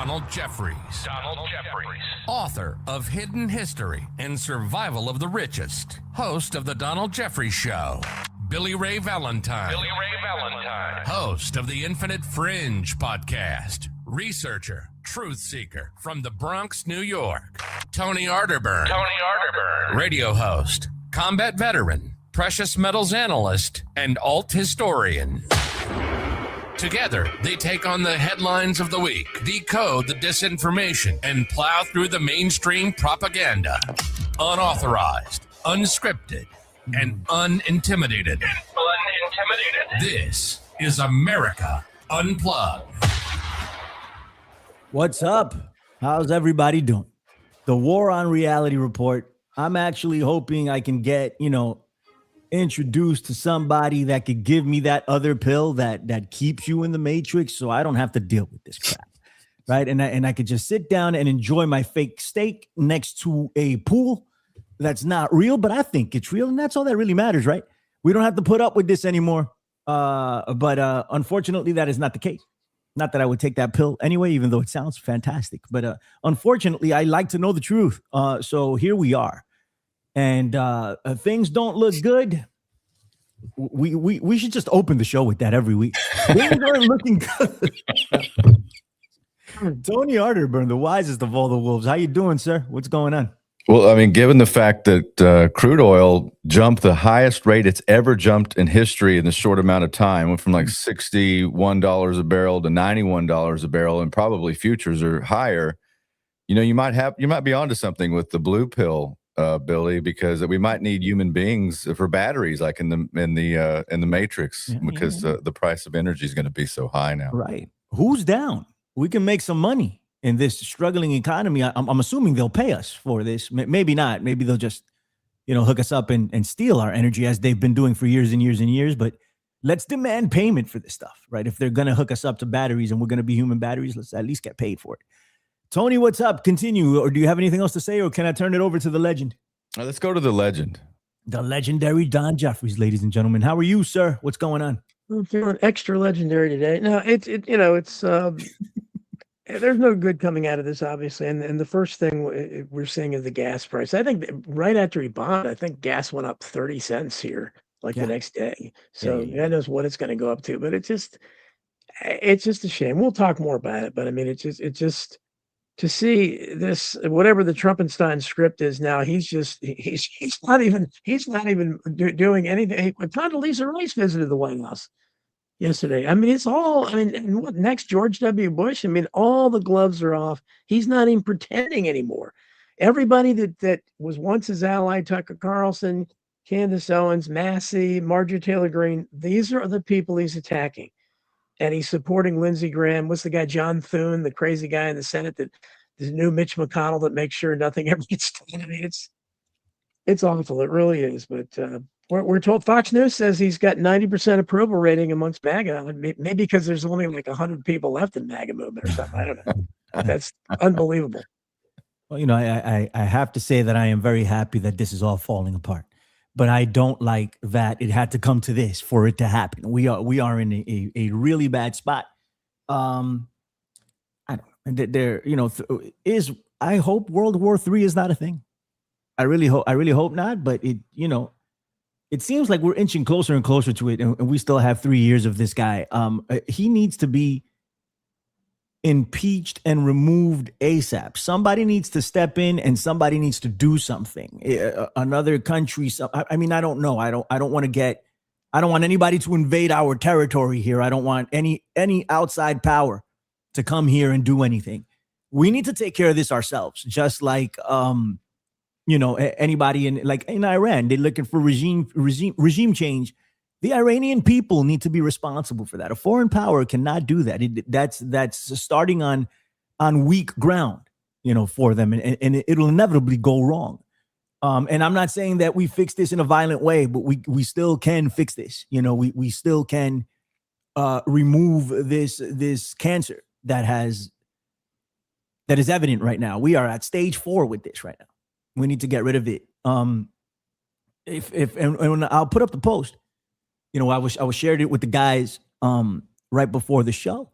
Donald Jeffries. Author of Hidden History and Survival of the Richest. Host of The Donald Jeffries Show. Billy Ray Valentine. Host of the Infinite Fringe podcast. Researcher, truth seeker from the Bronx, New York. Tony Arterburn. Radio host, combat veteran, precious metals analyst, and alt historian. Together, they take on the headlines of the week, decode the disinformation, and plow through the mainstream propaganda. Unauthorized, unscripted, and unintimidated. This is America Unplugged. What's up? How's everybody doing? The War on Reality Report. I'm actually hoping I can get, introduced to somebody that could give me that other pill that keeps you in the matrix so I don't have to deal with this crap, right? And I could just sit down and enjoy my fake steak next to a pool that's not real, but I think it's real, and that's all that really matters, right? We don't have to put up with this anymore, but unfortunately, that is not the case. Not that I would take that pill anyway, even though it sounds fantastic, but unfortunately, I like to know the truth, so here we are. And things don't look good. We should just open the show with that every week. Things aren't looking good. Tony Arterburn, the wisest of all the wolves. How you doing, sir? What's going on? Well, I mean, given the fact that crude oil jumped the highest rate it's ever jumped in history in this short amount of time, went from like $61 a barrel to $91 a barrel, and probably futures are higher. You might be onto something with the blue pill. Billy, because we might need human beings for batteries, like in the Matrix, because the price of energy is going to be so high now. Right? Who's down? We can make some money in this struggling economy. I'm assuming they'll pay us for this. Maybe not. Maybe they'll just, hook us up and steal our energy as they've been doing for years and years and years. But let's demand payment for this stuff, right? If they're going to hook us up to batteries and we're going to be human batteries, let's at least get paid for it. Tony, what's up? Continue. Or do you have anything else to say, or can I turn it over to the legend? Let's go to the legend. The legendary Don Jeffries, ladies and gentlemen. How are you, sir? What's going on? I'm feeling extra legendary today. No, it's there's no good coming out of this, obviously. And the first thing we're seeing is the gas price. I think right after he bought, I think gas went up 30 cents here, the next day. So God knows what it's going to go up to. But it's just a shame. We'll talk more about it. But I mean, it's just to see this, whatever the Trumpenstein script is now, he's not even doing anything. Condoleezza Rice visited the White House yesterday. I mean, it's all, and what next? George W. Bush? I mean, all the gloves are off. He's not even pretending anymore. Everybody that was once his ally, Tucker Carlson, Candace Owens, Massey, Marjorie Taylor Greene, these are the people he's attacking. And he's supporting Lindsey Graham. What's the guy, John Thune, the crazy guy in the Senate, the new Mitch McConnell that makes sure nothing ever gets done. I mean, it's awful. It really is. But we're told Fox News says he's got 90% approval rating amongst MAGA. Maybe because there's only like 100 people left in MAGA movement or something. I don't know. That's unbelievable. Well, I have to say that I am very happy that this is all falling apart. But I don't like that it had to come to this for it to happen. We are in a really bad spot. I don't know. I hope World War III is not a thing. I really hope not. But it seems like we're inching closer and closer to it, and we still have 3 years of this guy. He needs to be impeached and removed ASAP. Somebody needs to step in, and somebody needs to do something. Another country. I mean, I don't know. I don't want anybody to invade our territory here. I don't want any outside power to come here and do anything. We need to take care of this ourselves. Just like anybody in Iran, they're looking for regime change. The Iranian people need to be responsible for that. A foreign power cannot do that. That's starting on weak ground, for them, and it'll inevitably go wrong. And I'm not saying that we fix this in a violent way, but we still can fix this. We still can remove this cancer that is evident right now. We are at stage 4 with this right now. We need to get rid of it. And I'll put up the post. I was shared it with the guys right before the show.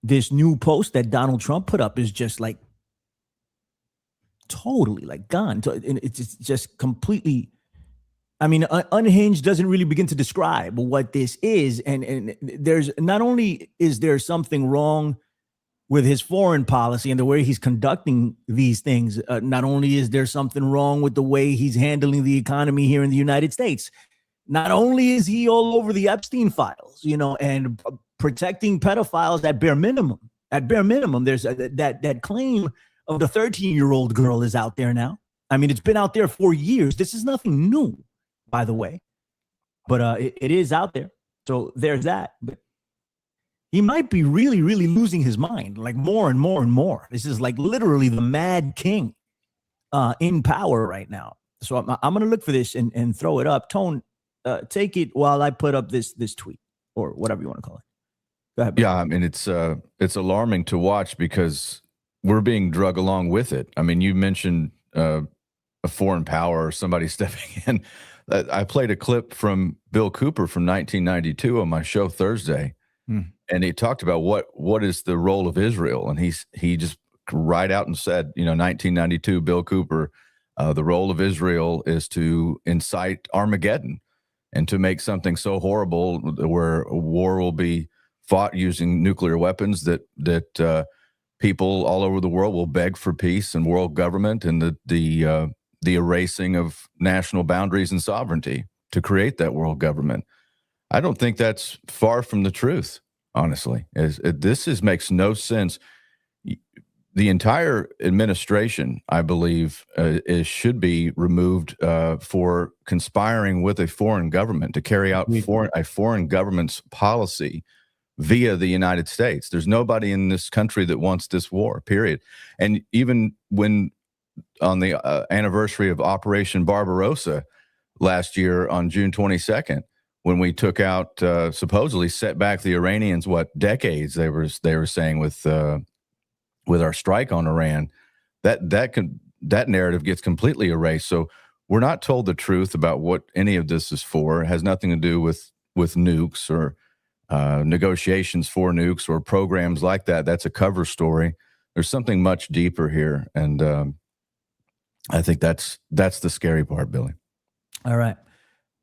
this new post that Donald Trump put up is just like totally like gone. It's just completely. I mean, unhinged doesn't really begin to describe what this is. And there's not only is there something wrong with his foreign policy and the way he's conducting these things, not only is there something wrong with the way he's handling the economy here in the United States, not only is he all over the Epstein files, and protecting pedophiles at bare minimum. At bare minimum, there's that claim of the 13-year-old girl is out there now. I mean, it's been out there for years. This is nothing new, by the way, but it is out there. So there's that. But he might be really, really losing his mind, like more and more and more. This is like literally the mad king in power right now. So I'm going to look for this and throw it up. Tone, take it while I put up this tweet or whatever you want to call it. Go ahead. Yeah, I mean, it's alarming to watch because we're being drug along with it. I mean, you mentioned a foreign power or somebody stepping in. I played a clip from Bill Cooper from 1992 on my show Thursday, and he talked about what is the role of Israel, and he just right out and said, 1992, Bill Cooper, the role of Israel is to incite Armageddon and to make something so horrible where a war will be fought using nuclear weapons that people all over the world will beg for peace and world government and the erasing of national boundaries and sovereignty to create that world government. I don't think that's far from the truth, honestly. This makes no sense. The entire administration, I believe, should be removed for conspiring with a foreign government to carry out a foreign government's policy via the United States. There's nobody in this country that wants this war, period. And even when on the anniversary of Operation Barbarossa last year on June 22nd, when we took out, supposedly set back the Iranians, decades they were saying with our strike on Iran, that narrative gets completely erased. So we're not told the truth about what any of this is for. It has nothing to do with nukes or negotiations for nukes or programs like that. That's a cover story. There's something much deeper here, and I think that's the scary part, Billy. All right,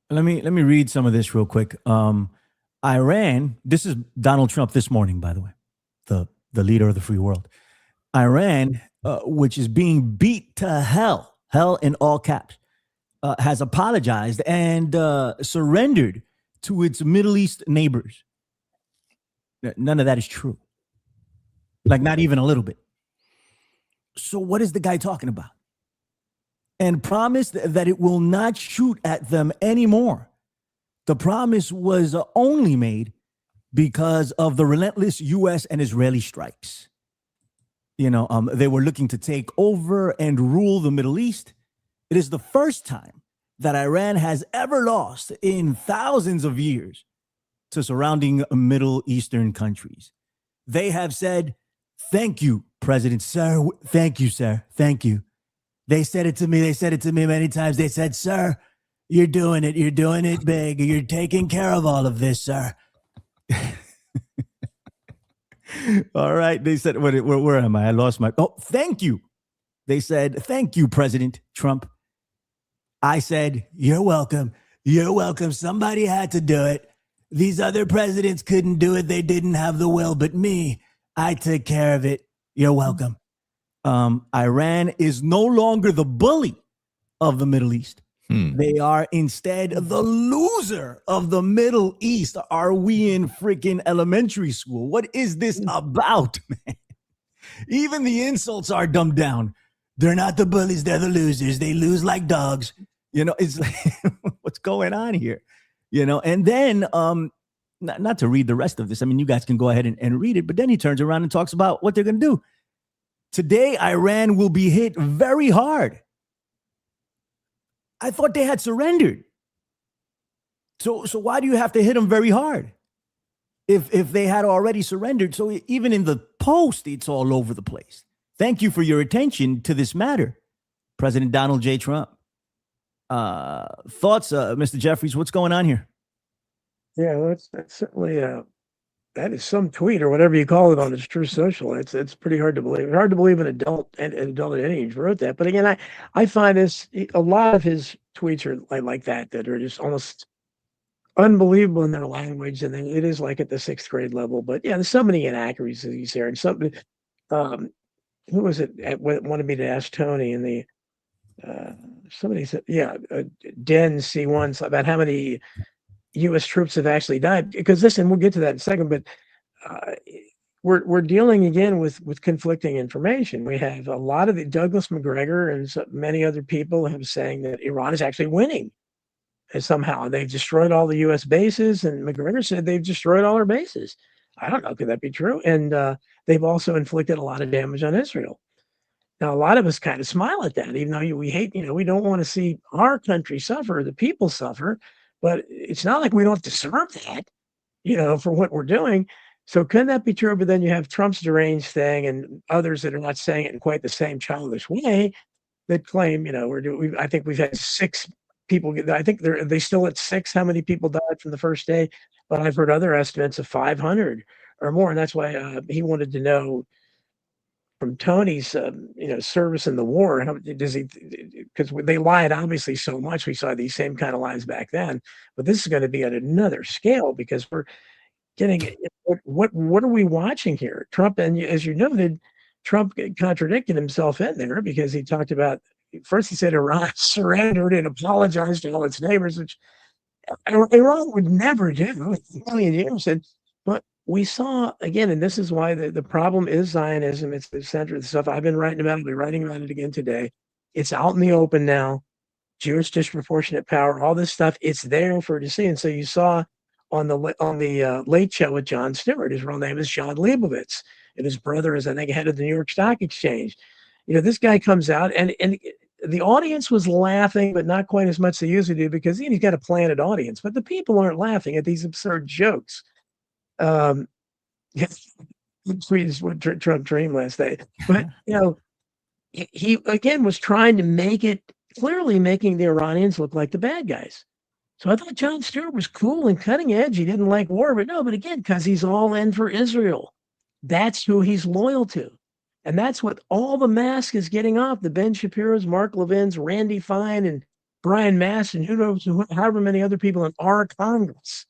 let me read some of this real quick. Iran. This is Donald Trump this morning, by the way, the leader of the free world. Iran, which is being beat to hell in all caps, has apologized and surrendered to its Middle East neighbors. None of that is true. Like, not even a little bit. So what is the guy talking about? And promised that it will not shoot at them anymore. The promise was only made because of the relentless U.S. and Israeli strikes. They were looking to take over and rule the Middle East. It is the first time that Iran has ever lost in thousands of years to surrounding Middle Eastern countries. They have said, "Thank you, President, sir. Thank you, sir. Thank you." They said it to me. They said it to me many times. They said, "Sir, you're doing it. You're doing it big. You're taking care of all of this, sir." All right. They said, where am I? I lost my, thank you. They said, "Thank you, President Trump." I said, "You're welcome. You're welcome. Somebody had to do it. These other presidents couldn't do it. They didn't have the will, but me, I took care of it. You're welcome." Iran is no longer the bully of the Middle East. They are instead the loser of the Middle East. Are we in freaking elementary school? What is this about, man? Even the insults are dumbed down. They're not the bullies. They're the losers. They lose like dogs. It's like, what's going on here? And then not to read the rest of this. I mean, you guys can go ahead and read it. But then he turns around and talks about what they're going to do. Today, Iran will be hit very hard. I thought they had surrendered. So why do you have to hit them very hard if they had already surrendered? So even in the post, it's all over the place. Thank you for your attention to this matter, President Donald J. Trump. Thoughts, Mr. Jeffries? What's going on here? Yeah, that's certainly that is some tweet or whatever you call it on its True Social. It's pretty hard to believe. Hard to believe an adult at any age wrote that. But again, I find this a lot of his tweets are like that are just almost unbelievable in their language, and then it is like at the 6th grade level. But yeah, there's so many inaccuracies there, and something. Who was it? Wanted me to ask Tony, and the somebody said, yeah, Den C1 about how many U.S. troops have actually died. Because listen, we'll get to that in a second, but we're dealing again with conflicting information. We have a lot of Douglas McGregor and many other people have saying that Iran is actually winning. And somehow they've destroyed all the U.S. bases, and McGregor said they've destroyed all our bases. I don't know, could that be true? And they've also inflicted a lot of damage on Israel. Now, a lot of us kind of smile at that, even though we hate, we don't want to see our country suffer, the people suffer, but it's not like we don't deserve that, for what we're doing. So can that be true? But then you have Trump's deranged thing and others that are not saying it in quite the same childish way that claim, I think we've had 6 people. I think they still at 6. How many people died from the first day? But I've heard other estimates of 500 or more. And that's why he wanted to know from Tony's, service in the war. How does he? Because they lied obviously so much. We saw these same kind of lies back then, but this is going to be at another scale because we're getting what are we watching here? Trump, and as you noted, Trump contradicted himself in there because he talked about first he said Iran surrendered and apologized to all its neighbors, which Iran would never do in a million years. But we saw again, and this is why the problem is Zionism. It's the center of the stuff I've been writing about. I'll be writing about it again today. It's out in the open now. Jewish disproportionate power, all this stuff. It's there for to see. And so you saw on the Late Show with Jon Stewart. His real name is John Leibovitz, and his brother is, I think, head of the New York Stock Exchange. This guy comes out, and the audience was laughing, but not quite as much as they usually do because he's got a planted audience. But the people aren't laughing at these absurd jokes. Tweet is what Trump dreamed last night. But he again was trying to make it clearly making the Iranians look like the bad guys. So I thought Jon Stewart was cool and cutting edge. He didn't like war, but again, because he's all in for Israel. That's who he's loyal to. And that's what all the mask is getting off. The Ben Shapiro's, Mark Levin's, Randy Fine, and Brian Mast, and who knows, however many other people in our Congress.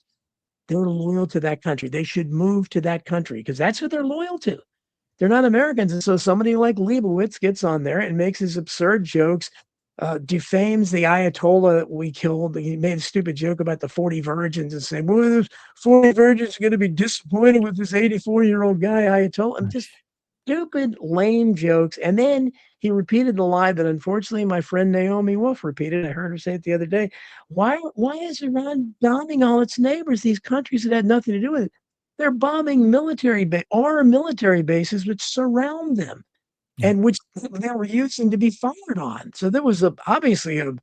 They're loyal to that country. They should move to that country because that's who they're loyal to. They're not Americans. And so somebody like Leibovitz gets on there and makes his absurd jokes, defames the Ayatollah we killed. He made a stupid joke about the 40 virgins and saying, well, those 40 virgins are going to be disappointed with this 84-year-old guy, Ayatollah. I'm just stupid, lame jokes. And then he repeated the lie that unfortunately my friend Naomi Wolf repeated. I heard her say it the other day. Why is Iran bombing all its neighbors, these countries that had nothing to do with it? They're bombing our military bases which surround them and which they were using to be fired on. So there was obviously a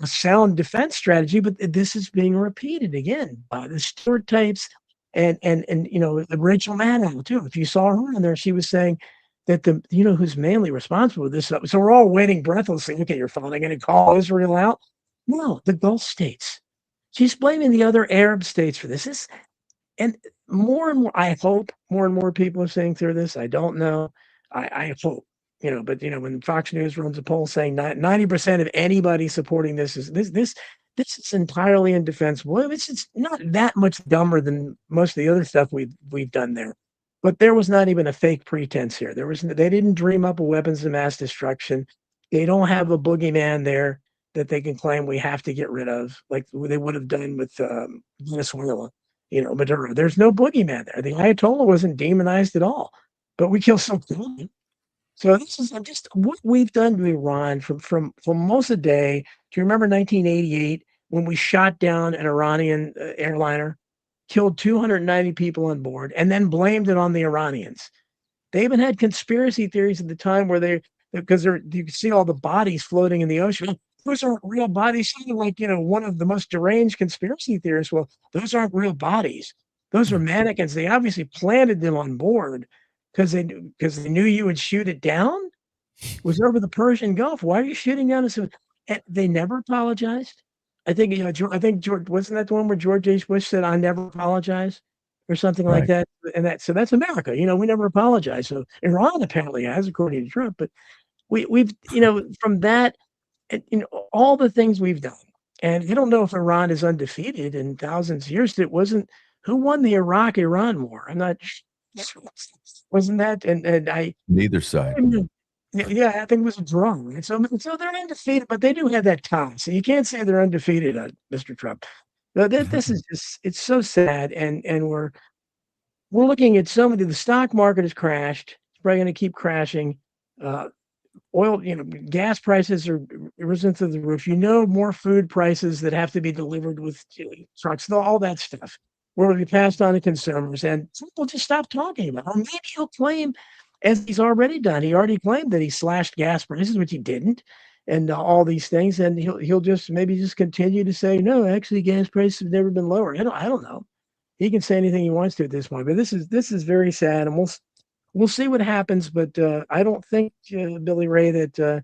sound defense strategy, but this is being repeated again by the Stewart types. And Rachel Maddow too. If you saw her in there, she was saying that who's mainly responsible for this. So we're all waiting breathlessly. Okay, you're finally going to call Israel out? No, the Gulf states. She's blaming the other Arab states for this. And more and more, I hope more and more people are saying through this. I don't know. I hope, but when Fox News runs a poll saying 90% of anybody supporting this is this is entirely indefensible. It's not that much dumber than most of the other stuff we've done there. But there was not even a fake pretense here. They didn't dream up a weapons of mass destruction. They don't have a boogeyman there that they can claim we have to get rid of, like they would have done with Venezuela, Maduro. There's no boogeyman there. The Ayatollah wasn't demonized at all, but we kill so many. So this is just what we've done to Iran from most of the day. Do you remember 1988 when we shot down an Iranian airliner, killed 290 people on board, and then blamed it on the Iranians? They even had conspiracy theories at the time where because you can see all the bodies floating in the ocean. Those aren't real bodies. Like, one of the most deranged conspiracy theorists. Well, those aren't real bodies. Those are mannequins. They obviously planted them on board because they knew you would shoot it down. It was over the Persian Gulf. Why are you shooting down? And they never apologized. I think George, wasn't that the one where George H. Bush said, "I never apologize"? or something like that. And so that's America. We never apologize. So Iran apparently has, according to Trump, but we've from that, all the things we've done. And I don't know if Iran is undefeated in thousands of years. It wasn't who won the Iraq-Iran war. I'm not wasn't that and I Neither side. yeah, I think it was a draw. And so they're undefeated, but they do have that tie. So you can't say they're undefeated, Mr. Trump. This is just, it's so sad. And we're looking at so many, the stock market has crashed. It's probably going to keep crashing. Oil, gas prices are risen through the roof. More food prices that have to be delivered with trucks, all that stuff will be passed on to consumers. And people just stop talking about it. Or maybe he'll claim, as he's already done, he already claimed that he slashed gas prices, which he didn't, and all these things. And he'll just continue to say, no, actually, gas prices have never been lower. I don't know. He can say anything he wants to at this point. But this is very sad, and we'll see what happens. But I don't think, Billy Ray, that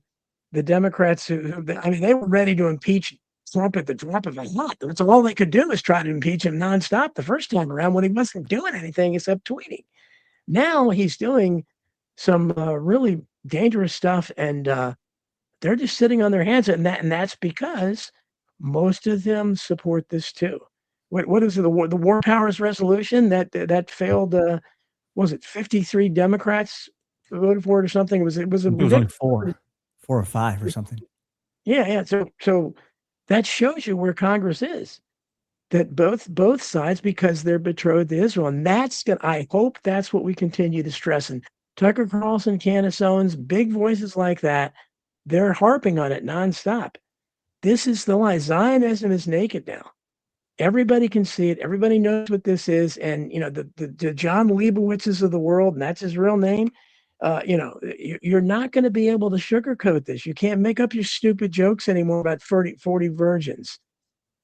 the Democrats, they were ready to impeach Trump at the drop of a hat. That's all they could do is try to impeach him nonstop the first time around when he wasn't doing anything except tweeting. Now he's doing some really dangerous stuff, and they're just sitting on their hands, and that's because most of them support this too. What is it? The War Powers Resolution that failed? Was it 53 Democrats voted for it or something? It was only four or five or something. Yeah. So that shows you where Congress is. That both sides, because they're betrothed to Israel, and I hope that's what we continue to stress. And Tucker Carlson, Candace Owens, big voices like that, they're harping on it nonstop. This is the lie. Zionism is naked now. Everybody can see it. Everybody knows what this is. And, the John Leibowitzes of the world, and that's his real name, you're not going to be able to sugarcoat this. You can't make up your stupid jokes anymore about 40 virgins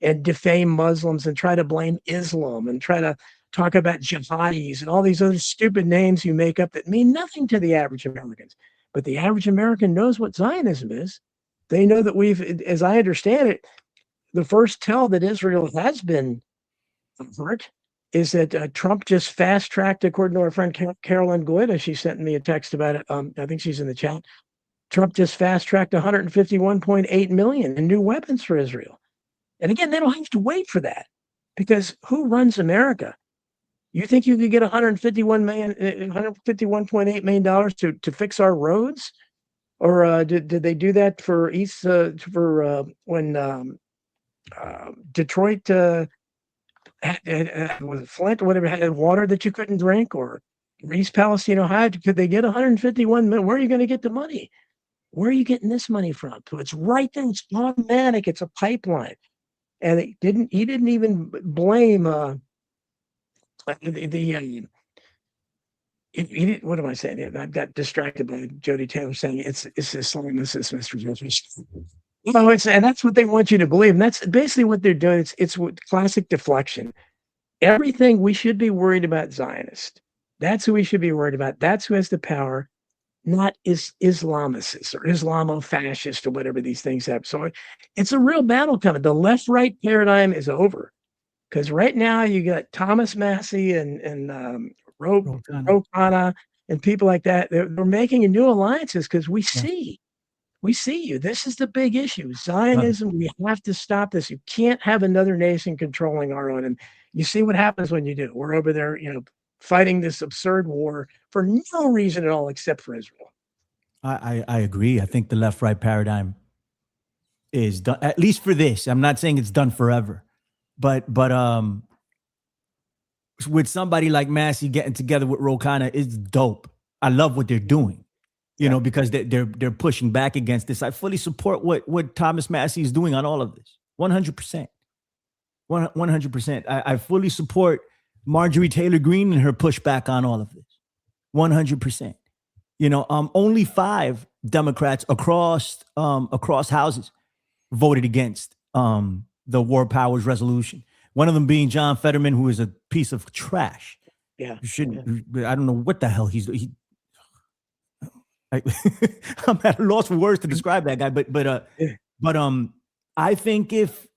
and defame Muslims and try to blame Islam and try to talk about jihadis and all these other stupid names you make up that mean nothing to the average Americans. But the average American knows what Zionism is. They know that as I understand it, the first tell that Israel has been hurt is that Trump just fast-tracked, according to our friend Carolyn Goida. She sent me a text about it. I think she's in the chat. Trump just fast-tracked $151.8 million in new weapons for Israel. And again, they don't have to wait for that, because who runs America? You think you could get $151.8 million to fix our roads? Or did they do that for when Detroit was Flint, whatever, had water that you couldn't drink, or East Palestine, Ohio? Could they get 151 million? Where are you going to get the money? Where are you getting this money from? So it's right there. It's automatic. It's a pipeline. And he didn't even blame what am I saying? I got distracted by Jody Taylor saying it's Islamism, Mr. Jeffrey. And that's what they want you to believe. And that's basically what they're doing. It's classic deflection. Everything we should be worried about Zionist. That's who we should be worried about. That's who has the power, not Islamicists or Islamo-fascist or whatever these things have. So it's a real battle coming. The left-right paradigm is over, because right now you got Thomas Massey and Ro Khanna and people like that. They're making new alliances because we see you. This is the big issue. Zionism, we have to stop this. You can't have another nation controlling our own. And you see what happens when you do. We're over there, fighting this absurd war for no reason at all except for Israel. I agree. I think the left-right paradigm is done, at least for this. I'm not saying it's done forever, but with somebody like Massey getting together with Ro Khanna, it's dope. I love what they're doing, because they're pushing back against this. I fully support what Thomas Massey is doing on all of this. 100%. 100%. I fully support Marjorie Taylor Greene and her pushback on all of this. 100%. Only 5 Democrats across houses voted against the War Powers Resolution. One of them being John Fetterman, who is a piece of trash. Yeah. I don't know what the hell he's doing. I'm at a loss for words to describe that guy, but I think if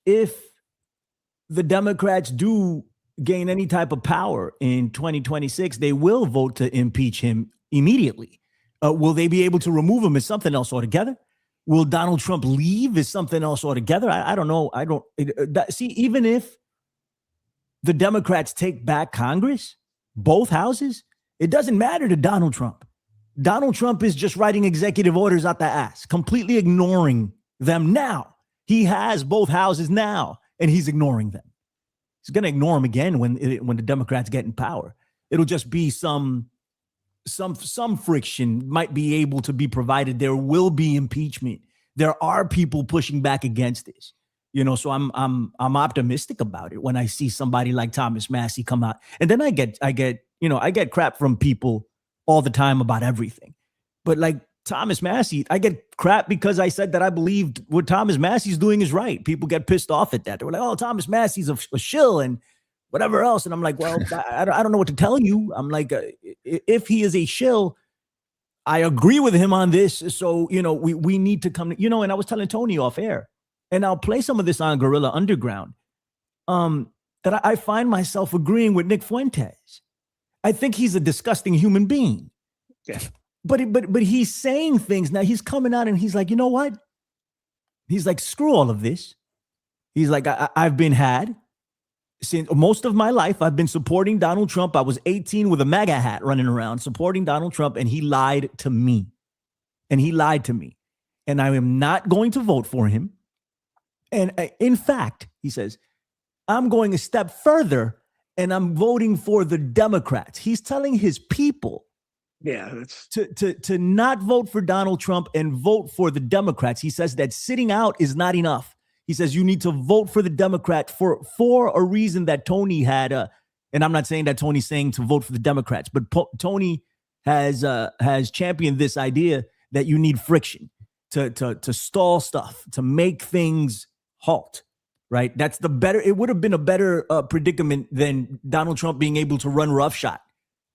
the Democrats do gain any type of power in 2026, they will vote to impeach him immediately. Will they be able to remove him? Is something else altogether. Will Donald Trump leave? Is something else altogether. I don't know. See, even if the Democrats take back Congress, both houses, it doesn't matter to Donald Trump. Donald Trump is just writing executive orders out the ass, completely ignoring them now. He has both houses now, and he's ignoring them. He's going to ignore them again when the Democrats get in power. It'll just be some friction might be able to be provided. There will be impeachment. There are people pushing back against this. So I'm optimistic about it when I see somebody like Thomas Massie come out. And then I get crap from people all the time about everything. But like Thomas Massie, I get crap because I said that I believed what Thomas Massie's doing is right. People get pissed off at that. They were like, "Oh, Thomas Massie's a shill and whatever else." And I'm like, well, I don't know what to tell you. I'm like, if he is a shill, I agree with him on this. So, we need to come, and I was telling Tony off air, and I'll play some of this on Gorilla Underground, that I find myself agreeing with Nick Fuentes. I think he's a disgusting human being. Yeah. But he's saying things now. He's coming out and he's like, you know what? He's like, screw all of this. He's like, I've been had. Since most of my life, I've been supporting Donald Trump. I was 18 with a MAGA hat running around supporting Donald Trump, and he lied to me. And I am not going to vote for him. And in fact, he says, I'm going a step further and I'm voting for the Democrats. He's telling his people to not vote for Donald Trump and vote for the Democrats. He says that sitting out is not enough. He says you need to vote for the Democrat for a reason that Tony had. And I'm not saying that Tony's saying to vote for the Democrats, but Tony has championed this idea that you need friction to stall stuff, to make things halt. Right? That's the better. It would have been a better predicament than Donald Trump being able to run roughshod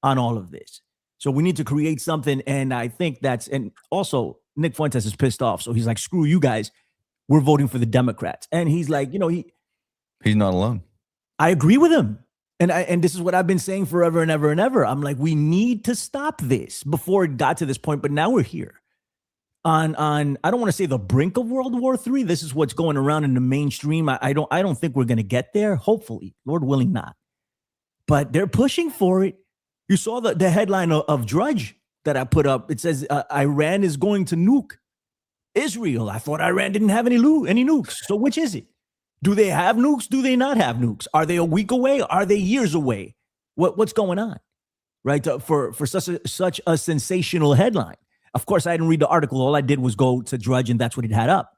on all of this. So we need to create something. And I think and also Nick Fuentes is pissed off. So he's like, screw you guys. We're voting for the Democrats. And he's like, he's not alone. I agree with him. And this is what I've been saying forever and ever and ever. I'm like, we need to stop this before it got to this point. But now we're here on I don't want to say the brink of World War III. This is what's going around in the mainstream. I don't think we're going to get there. Hopefully, Lord willing, not. But they're pushing for it. You saw the headline of Drudge that I put up. It says Iran is going to nuke Israel. I thought Iran didn't have any nukes. So which is it? Do they have nukes? Do they not have nukes? Are they a week away? Are they years away? What's going on? Right? For such a sensational headline. Of course, I didn't read the article. All I did was go to Drudge, and that's what it had up.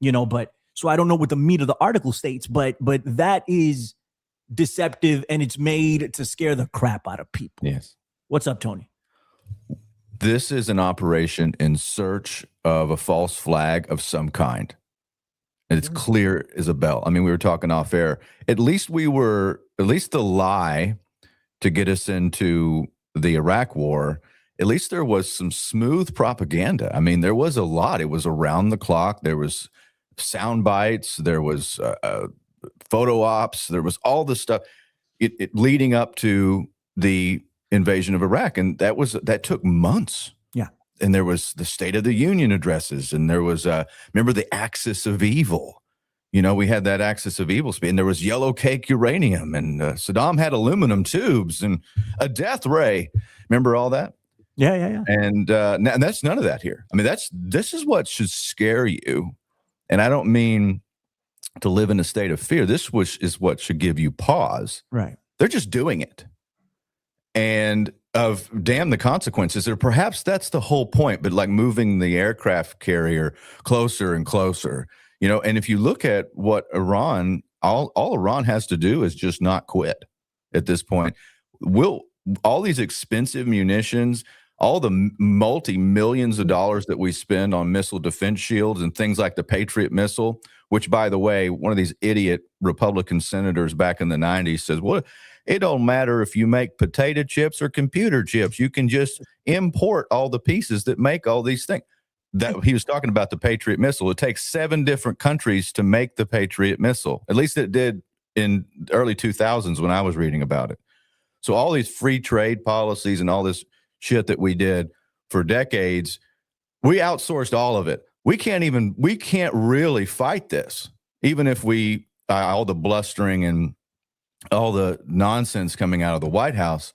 But so I don't know what the meat of the article states, but that is deceptive, and it's made to scare the crap out of people. Yes. What's up, Tony? This is an operation in search of a false flag of some kind. And it's clear as a bell. I mean, we were talking off air. At least the lie to get us into the Iraq war, at least there was some smooth propaganda. I mean, there was a lot. It was around the clock. There was sound bites. There was photo ops. There was all this stuff it leading up to the invasion of Iraq. And that took months. Yeah. And there was the State of the Union addresses. And there was, remember the axis of evil. We had that axis of evil speed. And there was yellow cake uranium. And Saddam had aluminum tubes and a death ray. Remember all that? Yeah. And that's none of that here. I mean, this is what should scare you. And I don't mean to live in a state of fear. This is what should give you pause. Right. They're just doing it. And of damn the consequences, or perhaps that's the whole point, but like moving the aircraft carrier closer and closer, and if you look at what Iran, all Iran has to do is just not quit at this point. All these expensive munitions, all the multi-millions of dollars that we spend on missile defense shields and things like the Patriot missile, which, by the way, one of these idiot Republican senators back in the 90s says, well, it don't matter if you make potato chips or computer chips. You can just import all the pieces that make all these things. That he was talking about the Patriot missile. It takes 7 different countries to make the Patriot missile. At least it did in the early 2000s when I was reading about it. So all these free trade policies and all this shit that we did for decades, we outsourced all of it. We can't really fight this, even if we, all the blustering and all the nonsense coming out of the White House,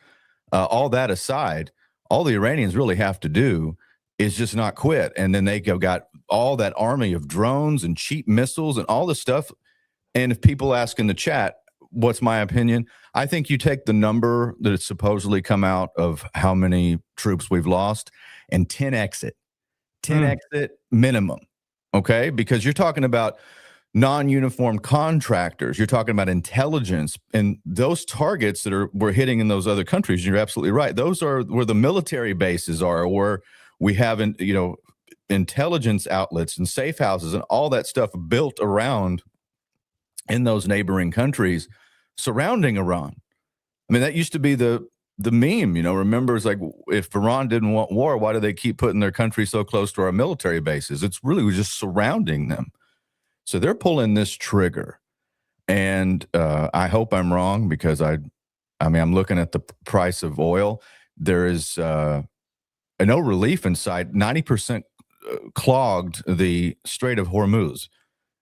all that aside, all the Iranians really have to do is just not quit. And then they got all that army of drones and cheap missiles and all this stuff. And if people ask in the chat, what's my opinion? I think you take the number that it's supposedly come out of how many troops we've lost and 10x it. 10x it minimum, okay? Because you're talking about non-uniform contractors. You're talking about intelligence, and those targets that we're hitting in those other countries. You're absolutely right. Those are where the military bases are, where we have, intelligence outlets and safe houses and all that stuff built around in those neighboring countries surrounding Iran. I mean, that used to be the meme, remember, it's like, if Iran didn't want war, why do they keep putting their country so close to our military bases? It's really just surrounding them. So they're pulling this trigger. And I hope I'm wrong, because I'm looking at the price of oil. There is no relief in sight. 90% clogged the Strait of Hormuz.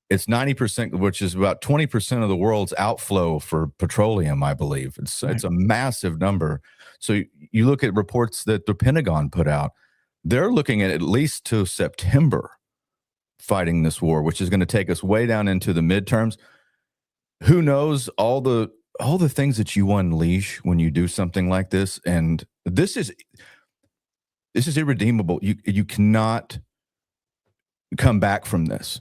It's 90%, which is about 20% of the world's outflow for petroleum, I believe. It's a massive number. So you look at reports that the Pentagon put out, they're looking at least to September fighting this war, which is going to take us way down into the midterms. Who knows all the things that you unleash when you do something like this? And this is irredeemable. You cannot come back from this.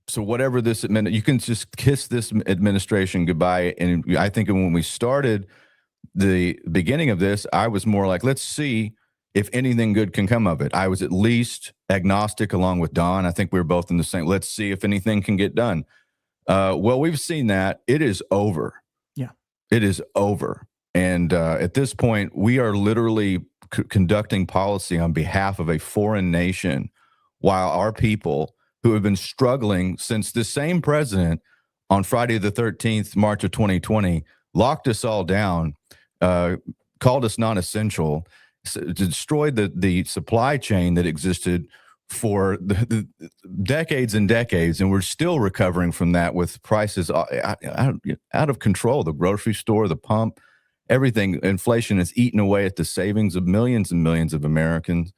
So whatever this you can just kiss this administration goodbye. And I think when we started the beginning of this, I was more like, let's see if anything good can come of it. I was at least agnostic along with Don. I think we were both in the same, let's see if anything can get done. Well, we've seen that. It is over. Yeah. It is over. And at this point, we are literally conducting policy on behalf of a foreign nation, while our people who have been struggling since the same president on Friday the 13th, March of 2020, locked us all down, called us non-essential, destroyed the supply chain that existed for the decades and decades, and we're still recovering from that with prices out of control. The grocery store, the pump, everything, inflation is eating away at the savings of millions and millions of Americans.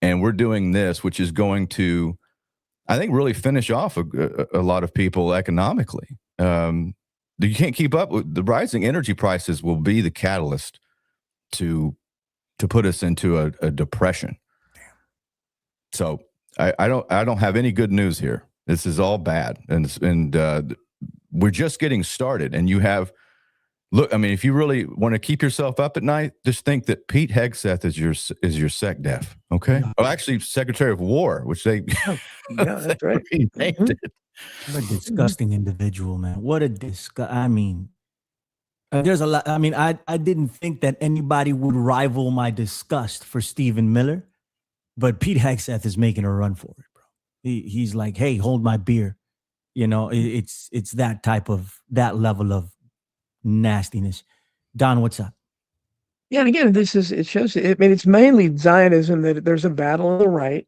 And we're doing this, which is going to, I think, really finish off a lot of people economically. You can't keep up with the rising energy prices. Will be the catalyst to put us into a depression. So I don't have any good news here. This is all bad, and we're just getting started. And you have, look, I mean, if you really want to keep yourself up at night, just think that Pete Hegseth is your SecDef. Okay. Yeah. Oh, actually, Secretary of War, which they that's right. What a disgusting individual, man. What a I mean, there's a lot. I mean, I didn't think that anybody would rival my disgust for Stephen Miller, but Pete Hegseth is making a run for it, bro. He's like, hey, hold my beer. It's that level of nastiness. Don, what's up? Yeah, and again, it shows. I mean, it's mainly Zionism, that there's a battle on the right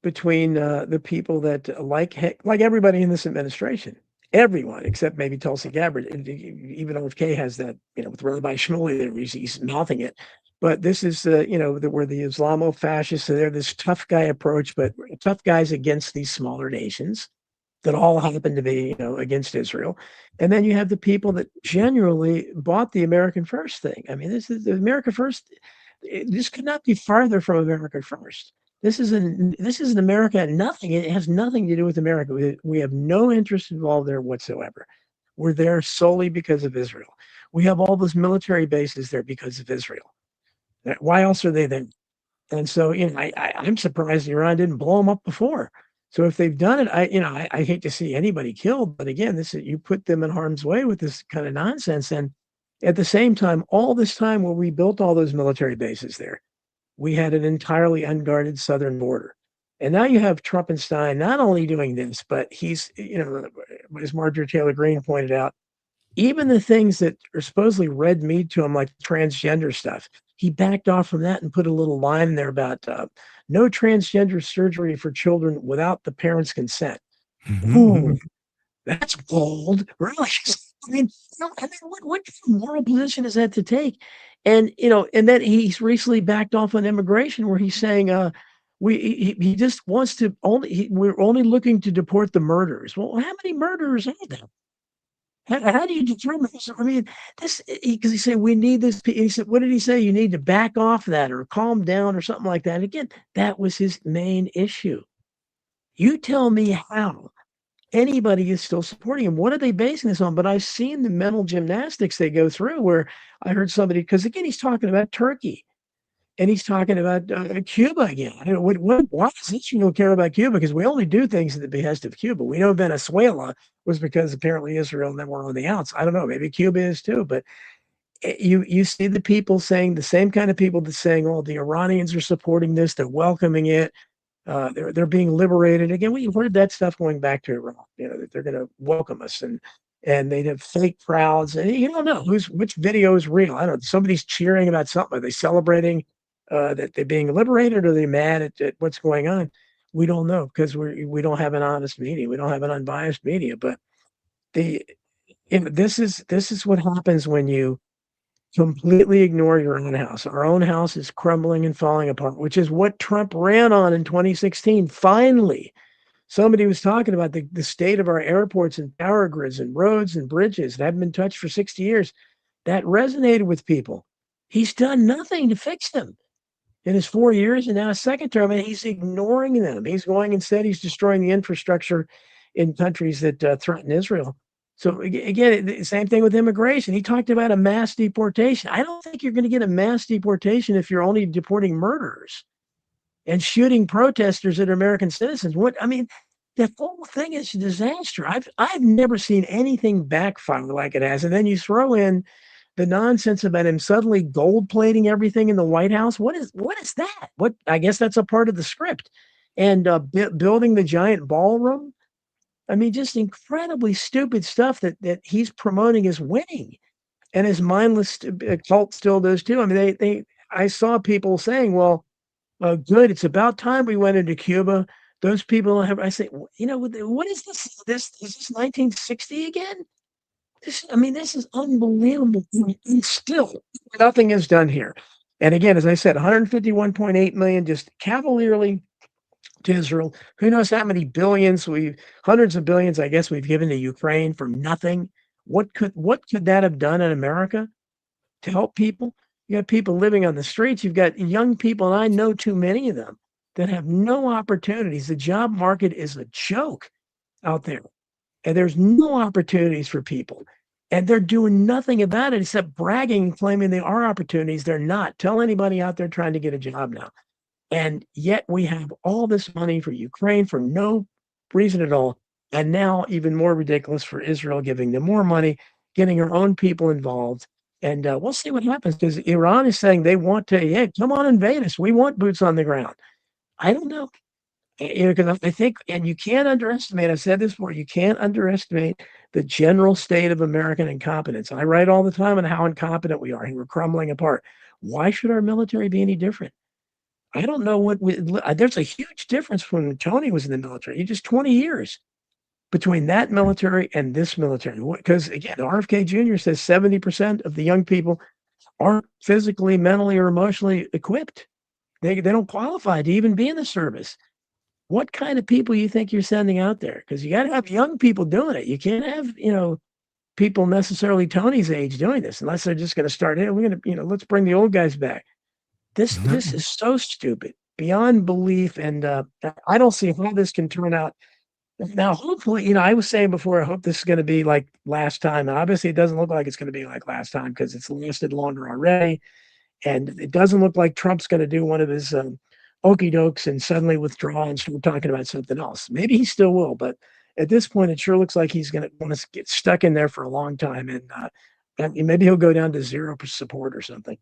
between the people that like everybody in this administration, everyone except maybe Tulsi Gabbard, and even RFK has that, with Rabbi Shmuley there, he's mouthing it. But this is, where the Islamo-fascists, so they're this tough guy approach, but tough guys against these smaller nations that all happen to be, against Israel. And then you have the people that genuinely bought the American First thing. I mean, this is the America First. This could not be farther from America First. This is an America, nothing. It has nothing to do with America. We have no interest involved there whatsoever. We're there solely because of Israel. We have all those military bases there because of Israel. Why else are they there? And so, I'm surprised Iran didn't blow them up before. So if they've done it, I hate to see anybody killed, but again, you put them in harm's way with this kind of nonsense. And at the same time, all this time where we built all those military bases there, we had an entirely unguarded southern border. And now you have Trumpenstein not only doing this, but he's, as Marjorie Taylor Greene pointed out, even the things that are supposedly red meat to him, like transgender stuff, he backed off from that and put a little line in there about no transgender surgery for children without the parents' consent. Ooh, that's bold, really. I mean, what moral position is that to take? And and then he's recently backed off on immigration, where he's saying, he just wants to we're only looking to deport the murderers. Well, how many murderers are there? How do you determine this? I mean, this because he said we need this. He said, what did he say? You need to back off that or calm down or something like that. Again, that was his main issue. You tell me how anybody is still supporting him. What are they basing this on? But I've seen the mental gymnastics they go through where I heard somebody, because again, he's talking about Turkey and he's talking about Cuba again. Why does Israel care about Cuba? Because we only do things at the behest of Cuba. We know Venezuela was because apparently Israel and them were on the outs. I don't know. Maybe Cuba is too. But you see the people saying, the same kind of people that's saying, oh, the Iranians are supporting this. They're welcoming it. They're being liberated again. We've heard that stuff going back to Iran. That they're going to welcome us, and they'd have fake crowds, and you don't know which video is real. I don't know. Somebody's cheering about something. Are they celebrating that they're being liberated, or are they mad at what's going on? We don't know, because we don't have an honest media. We don't have an unbiased media. But this is what happens when you completely ignore your own house. Our own house is crumbling and falling apart, which is what Trump ran on in 2016. Finally, somebody was talking about the state of our airports and power grids and roads and bridges that haven't been touched for 60 years. That resonated with people. He's done nothing to fix them in his 4 years, and now his second term, and he's ignoring them. He's going, instead, he's destroying the infrastructure in countries that threaten Israel. So again, the same thing with immigration. He talked about a mass deportation. I don't think you're going to get a mass deportation if you're only deporting murderers and shooting protesters that are American citizens. The whole thing is a disaster. I've never seen anything backfire like it has. And then you throw in the nonsense about him suddenly gold plating everything in the White House. What is that? I guess that's a part of the script. And building the giant ballroom. I mean, just incredibly stupid stuff that he's promoting as winning, and his mindless cult still does too. I mean, I saw people saying, "Well, good, it's about time we went into Cuba." Those people don't have. I say, what is this? Is this 1960 again? This is unbelievable. And still, nothing is done here. And again, as I said, 151.8 million just cavalierly to Israel. Who knows how many billions hundreds of billions, I guess, we've given to Ukraine for nothing. What could that have done in America to help people? You got people living on the streets. You've got young people, and I know too many of them, that have no opportunities. The job market is a joke out there, and there's no opportunities for people. And they're doing nothing about it except bragging and claiming there are opportunities. They're not. Tell anybody out there trying to get a job now. And yet we have all this money for Ukraine for no reason at all. And now even more ridiculous for Israel, giving them more money, getting our own people involved. And we'll see what happens, because Iran is saying they want to, hey, come on, invade us. We want boots on the ground. I don't know. Because I think, and you can't underestimate, I've said this before, you can't underestimate the general state of American incompetence. I write all the time on how incompetent we are, and we're crumbling apart. Why should our military be any different? I don't know there's a huge difference when Tony was in the military. Just 20 years between that military and this military. Because again, RFK Jr. says 70% of the young people aren't physically, mentally, or emotionally equipped. They don't qualify to even be in the service. What kind of people you think you're sending out there? Because you got to have young people doing it. You can't have, people necessarily Tony's age doing this, unless they're just going to start, hey, we're going to, let's bring the old guys back. This is so stupid, beyond belief, and I don't see how this can turn out. Now, hopefully, I was saying before, I hope this is going to be like last time. And obviously, it doesn't look like it's going to be like last time, because it's lasted longer already, and it doesn't look like Trump's going to do one of his okey dokes and suddenly withdraw and start talking about something else. Maybe he still will, but at this point, it sure looks like he's going to want to get stuck in there for a long time, and maybe he'll go down to 0% support or something.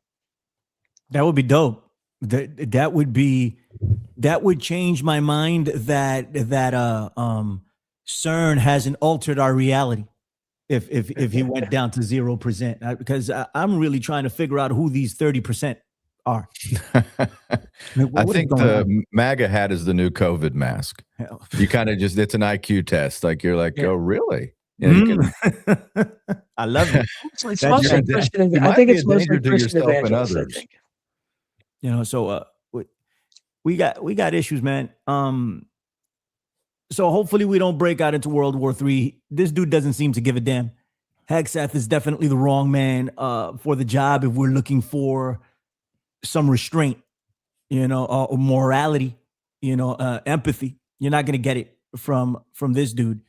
That would be dope. That would change my mind that CERN hasn't altered our reality. if he went down to 0%, because I'm really trying to figure out who these 30% are. I think the MAGA hat is the new COVID mask. Hell. You kind of just, it's an IQ test. Like you're like, oh, really? Yeah, you can. I love it. It's mostly Christian. I think it's mostly Christian evangelists. I think. You know, so we got issues, man. So hopefully we don't break out into World War III. This dude doesn't seem to give a damn. Hegseth is definitely the wrong man for the job if we're looking for some restraint, you know, morality, you know, empathy. You're not gonna get it from this dude.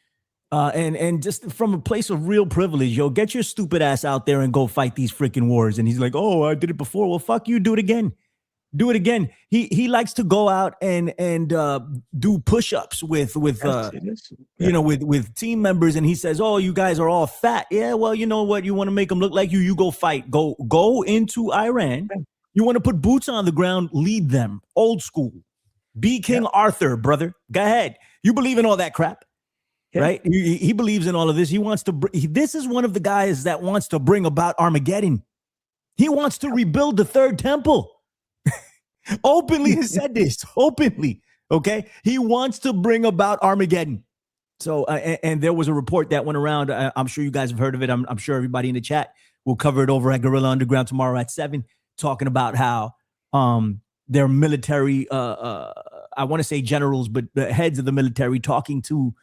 And just from a place of real privilege, yo, get your stupid ass out there and go fight these freaking wars. And he's like, oh, I did it before. Well, fuck you, do it again. Do it again. He likes to go out and do push-ups with you know, with team members, and he says, "Oh, you guys are all fat." Yeah, well, you know what? You want to make them look like you. You go fight. Go into Iran. You want to put boots on the ground. Lead them. Old school. Be King Arthur, brother. Go ahead. You believe in all that crap, right? He believes in all of this. He wants to. This is one of the guys that wants to bring about Armageddon. He wants to rebuild the third temple. Openly has said this. Openly, okay? He wants to bring about Armageddon. So, and there was a report that went around. I'm sure you guys have heard of it. I'm sure everybody in the chat will cover it over at Gorilla Underground tomorrow at 7, talking about how their military, I want to say generals, but the heads of the military talking to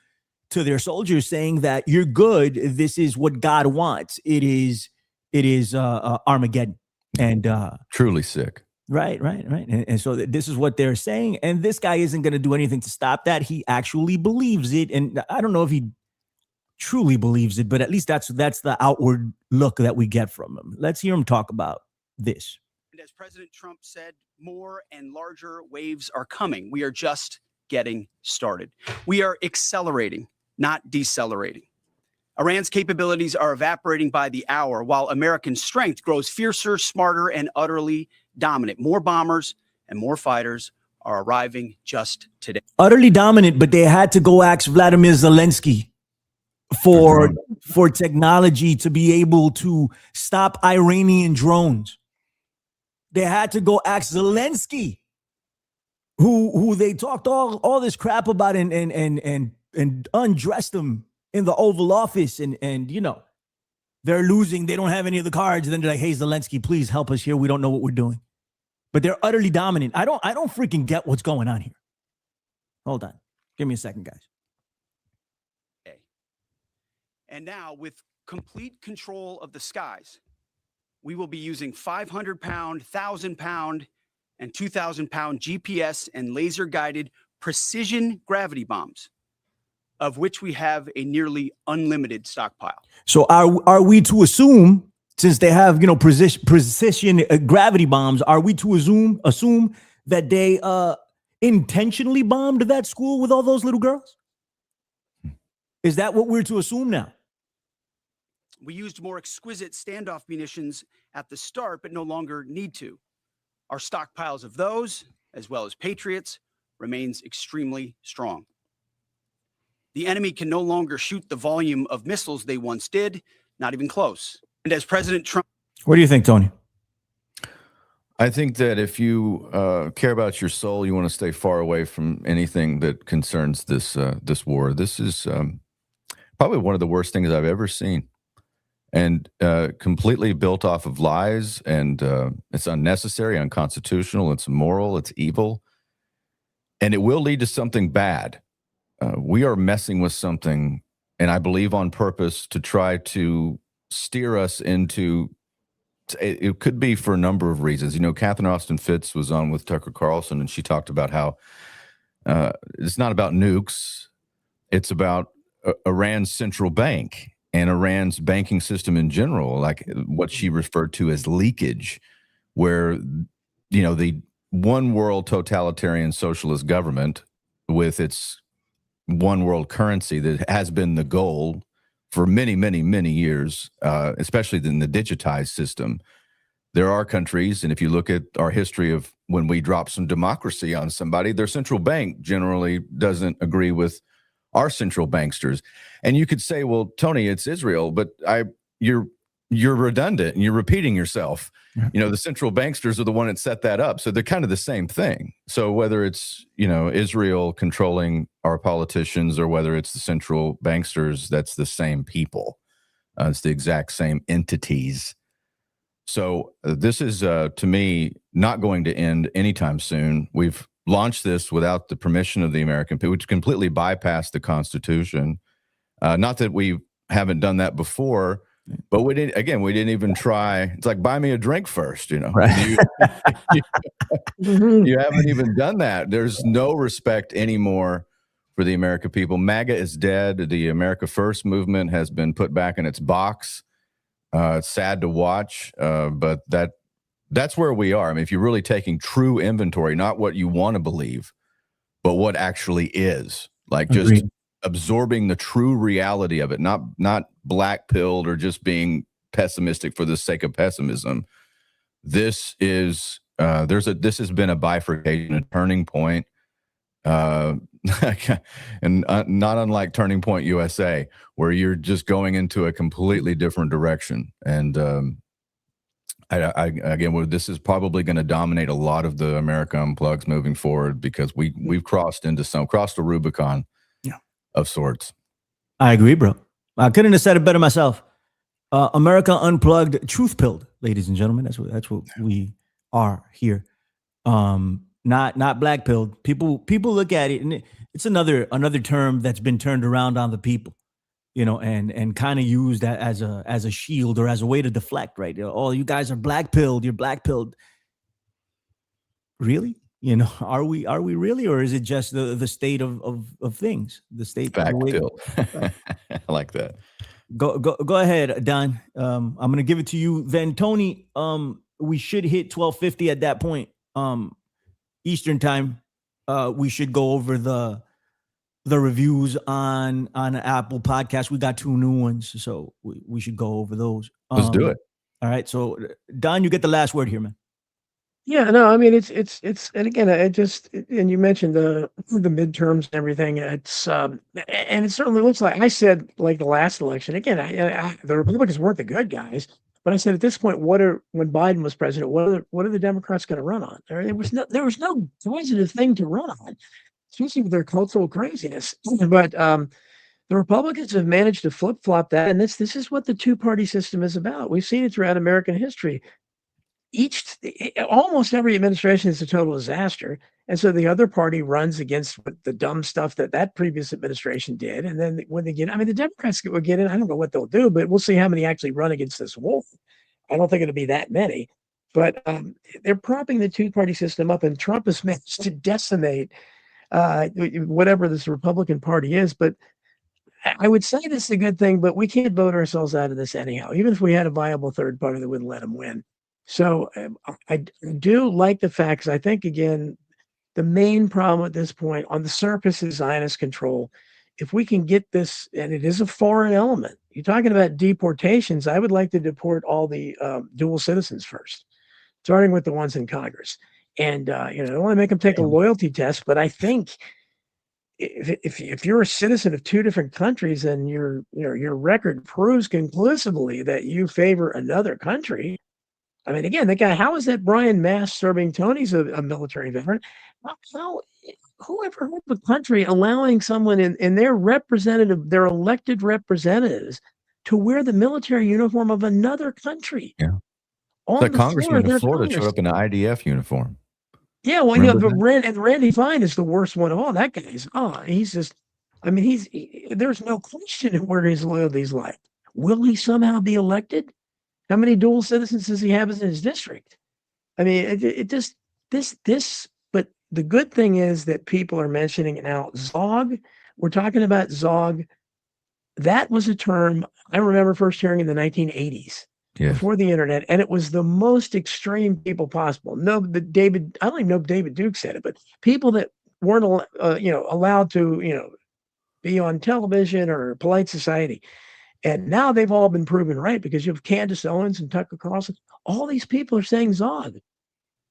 their soldiers, saying that you're good. This is what God wants. It is Armageddon. And truly sick. Right. And so this is what they're saying. And this guy isn't going to do anything to stop that. He actually believes it. And I don't know if he truly believes it, but at least that's the outward look that we get from him. Let's hear him talk about this. And as President Trump said, more and larger waves are coming. We are just getting started. We are accelerating, not decelerating. Iran's capabilities are evaporating by the hour, while American strength grows fiercer, smarter, and utterly dominant. More bombers and more fighters are arriving just today. Utterly dominant, but they had to go ask Vladimir Zelensky for technology to be able to stop Iranian drones. They had to go ask Zelensky, who they talked all this crap about and undressed him in the Oval Office, and you know, they're losing. They don't have any of the cards. And then they're like, hey, Zelensky, please help us here. We don't know what we're doing. But they're utterly dominant. I don't freaking get what's going on here. Hold on. Give me a second, guys. And now, with complete control of the skies, we will be using 500-pound, 1,000-pound, and 2,000-pound GPS and laser-guided precision gravity bombs, of which we have a nearly unlimited stockpile. So are we to assume, since they have, you know, precision gravity bombs, are we to assume that they intentionally bombed that school with all those little girls? Is that what we're to assume now? We used more exquisite standoff munitions at the start, but no longer need to. Our stockpiles of those, as well as Patriots, remains extremely strong. The enemy can no longer shoot the volume of missiles they once did, not even close. And as President Trump... What do you think, Tony? I think that if you care about your soul, you want to stay far away from anything that concerns this war. This is probably one of the worst things I've ever seen, and completely built off of lies, and it's unnecessary, unconstitutional, it's immoral, it's evil, and it will lead to something bad. We are messing with something, and I believe on purpose, to try to steer us into, it could be for a number of reasons. You know, Catherine Austin Fitts was on with Tucker Carlson, and she talked about how it's not about nukes. It's about Iran's central bank and Iran's banking system in general, like what she referred to as leakage, where, you know, the one world totalitarian socialist government with its one world currency that has been the goal for many, many, many years, especially in the digitized system. There are countries, and if you look at our history of when we drop some democracy on somebody, their central bank generally doesn't agree with are central banksters. And you could say, well, Tony, it's Israel, but you're redundant and you're repeating yourself. The central banksters are the one that set that up. So they're kind of the same thing. So whether it's, Israel controlling our politicians or whether it's the central banksters, that's the same people. It's the exact same entities. So this is, to me, not going to end anytime soon. We've launched this without the permission of the American people, which completely bypassed the Constitution. Not that we haven't done that before, but we didn't even try. It's like, buy me a drink first, Right. You haven't even done that. There's no respect anymore for the American people. MAGA is dead. The America First movement has been put back in its box. It's sad to watch, but that's where we are. I mean, if you're really taking true inventory, not what you want to believe, but what actually is, like just absorbing the true reality of it, not black-pilled or just being pessimistic for the sake of pessimism. This is this has been a bifurcation, a turning point, and not unlike Turning Point USA, where you're just going into a completely different direction. And this is probably going to dominate a lot of the America Unplugged moving forward, because we've crossed the Rubicon of sorts. I agree, bro. I couldn't have said it better myself. America Unplugged, truth pilled, ladies and gentlemen. That's what we are here. Not black pilled. People look at it, and it's another term that's been turned around on the people, and kind of used as a shield or as a way to deflect, right? Oh, you guys are black pilled. You're black pilled. Really? Are we really, or is it just the state of things? The state black pilled. I like that. Go ahead, Don. I'm gonna give it to you then, Tony. We should hit 12:50 at that point. Eastern time. We should go over the reviews on Apple Podcast. We got 2 new ones, so we should go over those. Let's do it. All right. So Don, you get the last word here, man. Yeah, no, I mean it's and again, and you mentioned the midterms and everything. It's and it certainly looks like, I said, like the last election. Again, the Republicans weren't the good guys, but I said at this point, when Biden was president, what are the Democrats going to run on? There was no positive thing to run on, especially with their cultural craziness. But the Republicans have managed to flip-flop that, and this is what the two-party system is about. We've seen it throughout American history. Almost every administration is a total disaster, and so the other party runs against the dumb stuff that previous administration did. And then when they get, the Democrats will get in. I don't know what they'll do, but we'll see how many actually run against this wolf. I don't think it'll be that many, but they're propping the two-party system up, and Trump has managed to decimate whatever this Republican Party is. But I would say this is a good thing, but we can't vote ourselves out of this anyhow, even if we had a viable third party that wouldn't let him win. So I do like the fact, because I think, again, the main problem at this point on the surface is Zionist control. If we can get this, and it is a foreign element, you're talking about deportations. I would like to deport all the dual citizens first, starting with the ones in Congress. And, I don't want to make them take a loyalty test, but I think if you're a citizen of 2 different countries and your record proves conclusively that you favor another country. I mean, again, the guy, how is that Brian Mast serving Tony's a military veteran? Who ever heard of a country allowing someone in their elected representatives to wear the military uniform of another country? Yeah. The congressman in Florida showed up in an IDF uniform. Yeah, well, but Randy Fine is the worst one of all. That guy's, he's just, there's no question where his loyalties lie. Will he somehow be elected? How many dual citizens does he have in his district? I mean, but the good thing is that people are mentioning it now. Zog, we're talking about Zog. That was a term I remember first hearing in the 1980s, before the internet, and it was the most extreme people possible. I don't even know if David Duke said it, but people that weren't, allowed to, be on television or polite society. And now they've all been proven right, because you have Candace Owens and Tucker Carlson. All these people are saying Zog.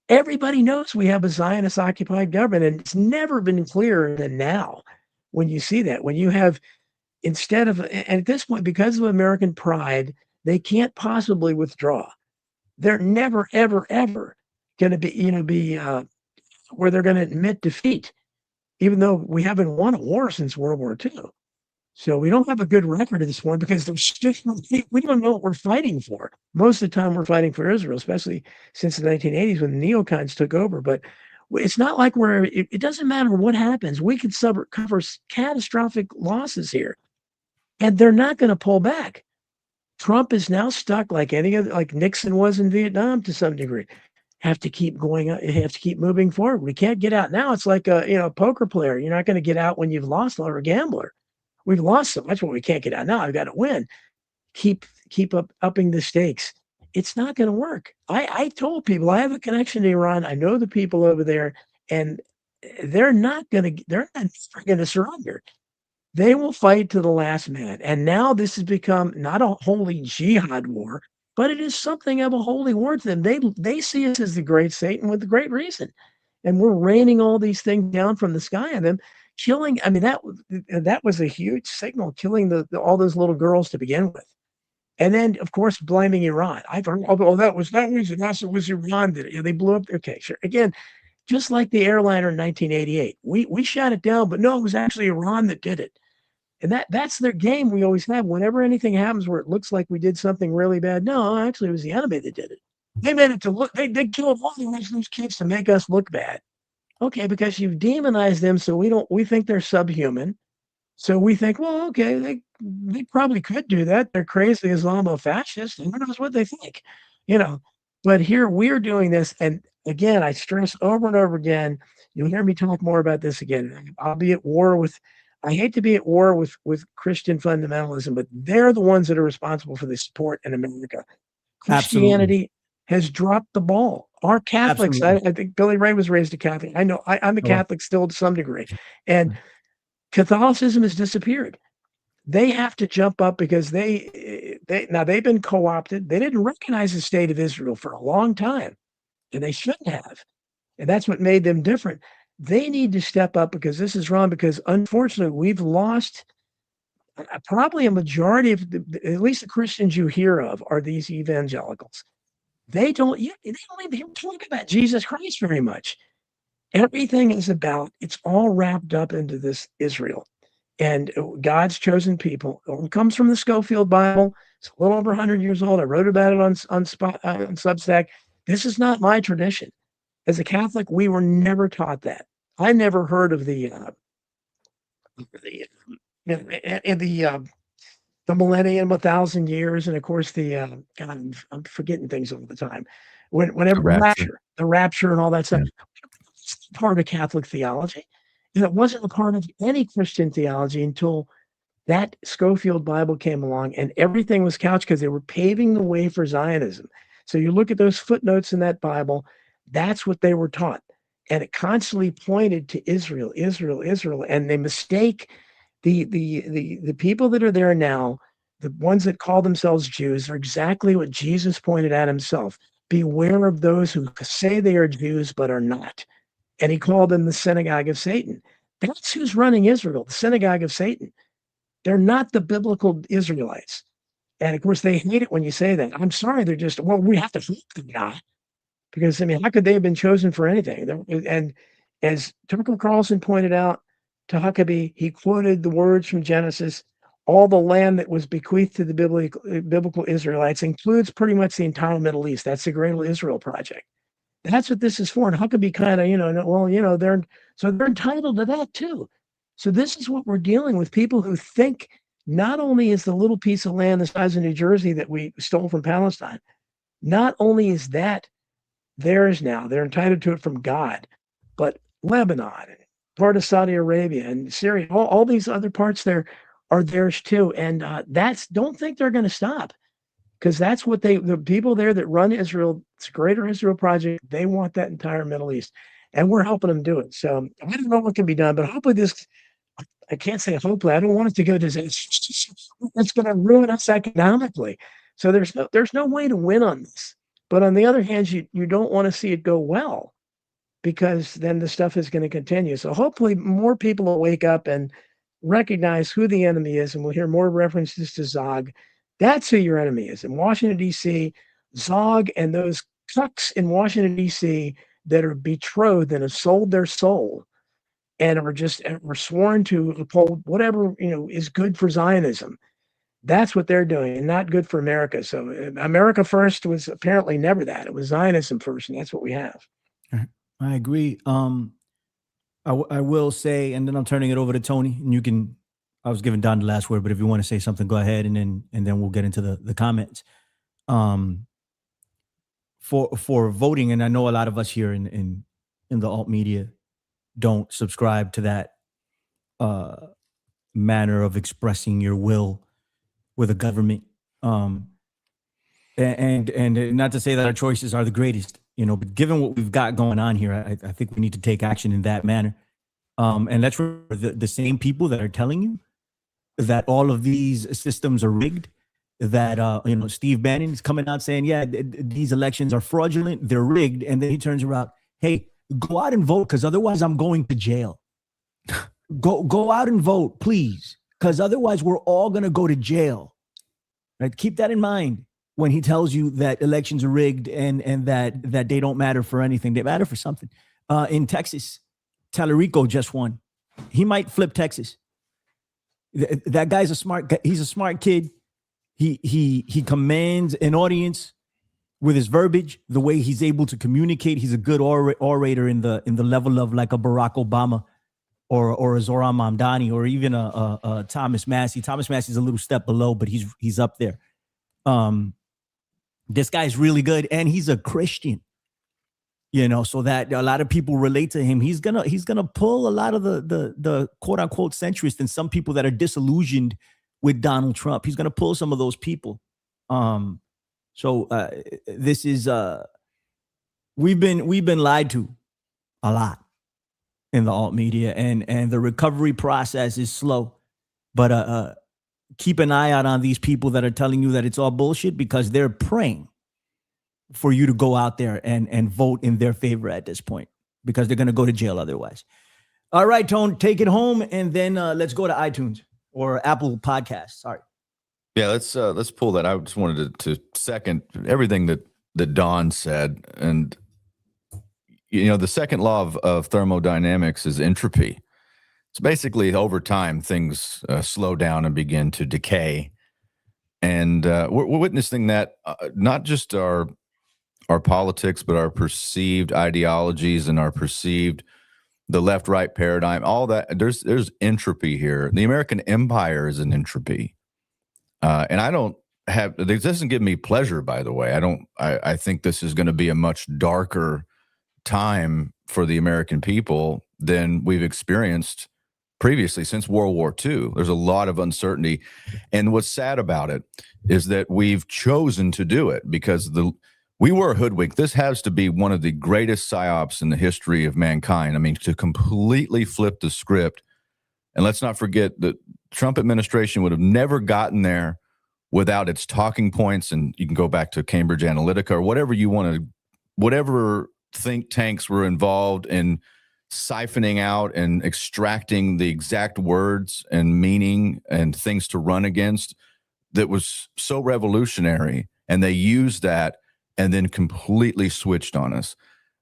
Everybody knows we have a Zionist-occupied government, and it's never been clearer than now when you see that. When you have, instead of, and at this point, because of American pride, they can't possibly withdraw. They're never, ever, ever going to be where they're going to admit defeat, even though we haven't won a war since World War II. So we don't have a good record at this point because we don't know what we're fighting for. Most of the time we're fighting for Israel, especially since the 1980s when the neocons took over. But it's not like it doesn't matter what happens. We could cover catastrophic losses here, and they're not going to pull back. Trump is now stuck like like Nixon was in Vietnam to some degree. Have to keep going. Have to keep moving forward. We can't get out now. It's like a poker player. You're not going to get out when you've lost, or a gambler. We've lost so much, but we can't get out now. I've got to win. Keep upping the stakes. It's not going to work. I told people I have a connection to Iran. I know the people over there, and they're not going to surrender. They will fight to the last man. And now this has become not a holy jihad war, but it is something of a holy war to them. They see us as the great Satan with great reason. And we're raining all these things down from the sky on them, killing. I mean, that was a huge signal, killing all those little girls to begin with. And then, of course, blaming Iran. I've heard, that was Iran did it. They blew up. Okay, sure. Again, just like the airliner in 1988. We shot it down, but no, it was actually Iran that did it. And that's their game we always have. Whenever anything happens where it looks like we did something really bad, no, actually it was the enemy that did it. They made it to look, they killed all those kids to make us look bad. Okay, because you've demonized them, so we think they're subhuman. So we think, well, okay, they probably could do that. They're crazy Islamo-fascists. Who knows what they think, But here we're doing this, and again, I stress over and over again. You'll hear me talk more about this again. I'll be at war with. I hate to be at war with Christian fundamentalism, but they're the ones that are responsible for the support in America. Christianity has dropped the ball. Our Catholics, I think Billy Ray was raised a Catholic. I know I'm a Catholic still to some degree. And Catholicism has disappeared. They have to jump up because they've been co-opted. They didn't recognize the state of Israel for a long time, and they shouldn't have. And that's what made them different. They need to step up because this is wrong, because unfortunately we've lost probably a majority of at least the Christians you hear of are these evangelicals. They don't even talk about Jesus Christ very much. Everything is it's all wrapped up into this Israel and God's chosen people. It comes from the Schofield Bible. It's a little over 100 years old. I wrote about it on Substack. This is not my tradition. As a Catholic, we were never taught that. I never heard of the millennium, 1,000 years, and of course God, I'm forgetting things all the time. Whenever the rapture and all that stuff, it's part of Catholic theology, and it wasn't a part of any Christian theology until that Schofield Bible came along, and everything was couched because they were paving the way for Zionism. So you look at those footnotes in that Bible. That's what they were taught. And it constantly pointed to Israel, Israel, Israel. And they mistake the people that are there now, the ones that call themselves Jews, are exactly what Jesus pointed at himself. Beware of those who say they are Jews but are not. And he called them the synagogue of Satan. That's who's running Israel, the synagogue of Satan. They're not the biblical Israelites. And of course, they hate it when you say that. I'm sorry, they're just, well, we have to hope they're not. Because, I mean, how could they have been chosen for anything? And as Tucker Carlson pointed out to Huckabee, he quoted the words from Genesis, all the land that was bequeathed to the biblical Israelites includes pretty much the entire Middle East. That's the Great Israel Project. That's what this is for. And Huckabee kind of, they're entitled to that too. So this is what we're dealing with, people who think not only is the little piece of land the size of New Jersey that we stole from Palestine, not only is that theirs now, they're entitled to it from God, but Lebanon and part of Saudi Arabia and Syria, all these other parts there are theirs too. And don't think they're going to stop, because that's what the people there that run Israel, it's Greater Israel Project, they want that entire Middle East, and we're helping them do it. So I don't know what can be done, but hopefully I can't say hopefully, I don't want it to go disaster. It's going to ruin us economically. So there's no way to win on this. But on the other hand, you don't want to see it go well, because then the stuff is going to continue. So hopefully more people will wake up and recognize who the enemy is, and we'll hear more references to Zog. That's who your enemy is. In Washington, D.C., Zog and those cucks in Washington, D.C. that are betrothed and have sold their soul and were sworn to uphold whatever, is good for Zionism. That's what they're doing, and not good for America. So America first was apparently never that. It was Zionism first, and that's what we have. I agree. I will say, and then I'm turning it over to Tony, and you can. I was giving Don the last word, but if you want to say something, go ahead, and then we'll get into the comments. For voting, and I know a lot of us here in the alt media don't subscribe to that manner of expressing your will with a government. And not to say that our choices are the greatest, but given what we've got going on here, I think we need to take action in that manner. And that's where the same people that are telling you that all of these systems are rigged, that Steve Bannon is coming out saying, yeah, these elections are fraudulent, they're rigged, and then he turns around, hey, go out and vote, because otherwise I'm going to jail. Go out and vote, please, because otherwise we're all going to go to jail. Right? Keep that in mind when he tells you that elections are rigged and that they don't matter for anything. They matter for something. In Texas, Tallarico just won. He might flip Texas. That guy's he's a smart kid. He commands an audience with his verbiage, the way he's able to communicate. He's a good orator in the level of like a Barack Obama or a Zoran Mamdani or even a Thomas Massey. Thomas Massey's a little step below, but he's up there. This guy's really good, and he's a Christian. So that a lot of people relate to him. He's gonna pull a lot of the quote unquote centrists and some people that are disillusioned with Donald Trump. He's gonna pull some of those people. So this is we've been lied to a lot in the alt media, and the recovery process is slow. But keep an eye out on these people that are telling you that it's all bullshit, because they're praying for you to go out there and vote in their favor at this point, because they're going to go to jail otherwise. All right, Tone, take it home, and then let's go to iTunes or Apple Podcasts. Sorry. Yeah, let's pull that. I just wanted to second everything that Don said. And, the second law of thermodynamics is entropy. It's basically over time, things slow down and begin to decay. And we're witnessing that not just our politics, but our perceived ideologies and the left-right paradigm, all that. There's entropy here. The American empire is an entropy. And I don't have, this doesn't give me pleasure, by the way. I think this is going to be a much darker time for the American people than we've experienced previously since World War II. There's a lot of uncertainty. And what's sad about it is that we've chosen to do it because we were hoodwinked. This has to be one of the greatest psyops in the history of mankind. I mean, to completely flip the script. And let's not forget that Trump administration would have never gotten there without its talking points. And you can go back to Cambridge Analytica or whatever you want to, whatever think tanks were involved in siphoning out and extracting the exact words and meaning and things to run against that was so revolutionary. And they used that and then completely switched on us.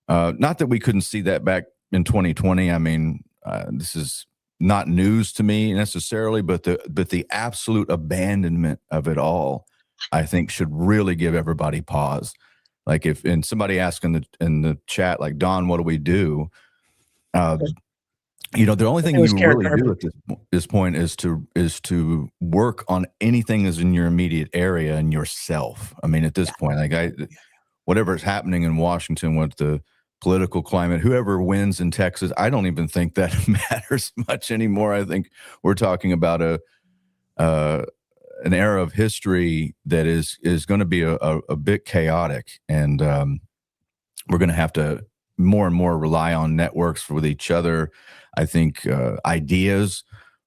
Not that we couldn't see that back in 2020. I mean, this is not news to me necessarily, but the absolute abandonment of it all, I think, should really give everybody pause. Like and somebody asked in the chat, like, Don, what do we do? The only thing you really do at this point is to work on anything that's in your immediate area and yourself. I mean, at this point, like whatever is happening in Washington with the political climate, whoever wins in Texas, I don't even think that matters much anymore. I think we're talking about an era of history that is going to be a bit chaotic, and we're going to have to more and more rely on networks with each other. I think ideas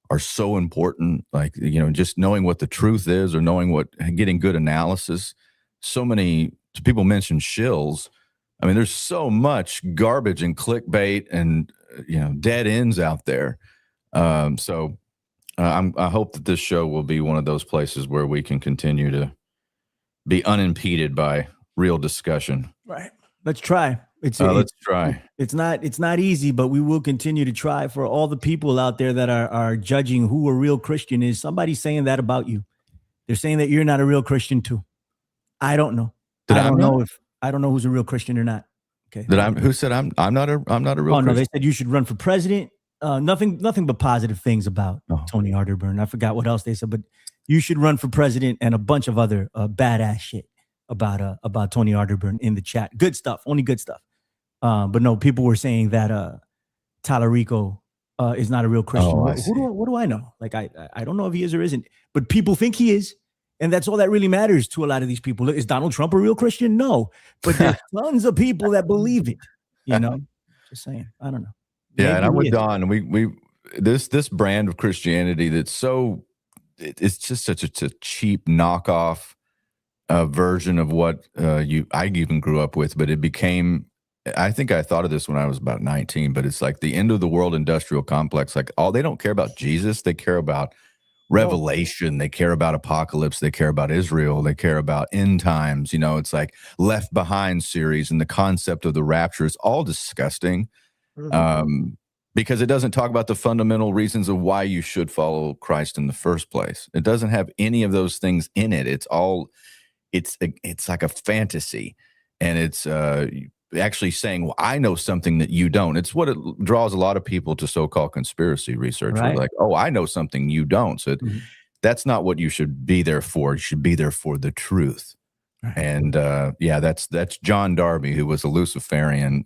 are so important, like, just knowing what the truth is or getting good analysis. So many people mention shills. I mean, there's so much garbage and clickbait and, dead ends out there. So I hope that this show will be one of those places where we can continue to be unimpeded by real discussion. Right. Let's try. Let's try. It's not easy, but we will continue to try. For all the people out there that are judging who a real Christian is, somebody's saying that about you. They're saying that you're not a real Christian too. I don't know. I don't know who's a real Christian or not. Okay. Who said I'm not a real Christian? Oh no, they said you should run for president. Nothing but positive things about Tony Arterburn. I forgot what else they said, but you should run for president and a bunch of other badass shit about Tony Arterburn in the chat. Good stuff, only good stuff. But no, people were saying that Tallarico is not a real Christian. What do I know? Like I don't know if he is or isn't, but people think he is. And that's all that really matters to a lot of these people. Is Donald Trump a real Christian? No, but there's tons of people that believe it. You know, just saying. I don't know. Yeah, maybe. And I'm with Don. We this brand of Christianity that's it's just such a cheap knockoff version of what I even grew up with. But it became. I think I thought of this when I was about 19. But it's like the end of the world industrial complex. Like they don't care about Jesus. They care about Revelation. They care about apocalypse. They care about Israel. They care about end times. You know, it's like Left Behind series and the concept of the rapture is all disgusting because it doesn't talk about the fundamental reasons of why you should follow Christ in the first place. It doesn't have any of those things in it. It's like a fantasy, and it's actually saying, well, I know something that you don't. It's what it draws a lot of people to so-called conspiracy research. Right. Like, oh, I know something you don't. So that's not what you should be there for. You should be there for the truth. Right. And that's John Darby, who was a Luciferian,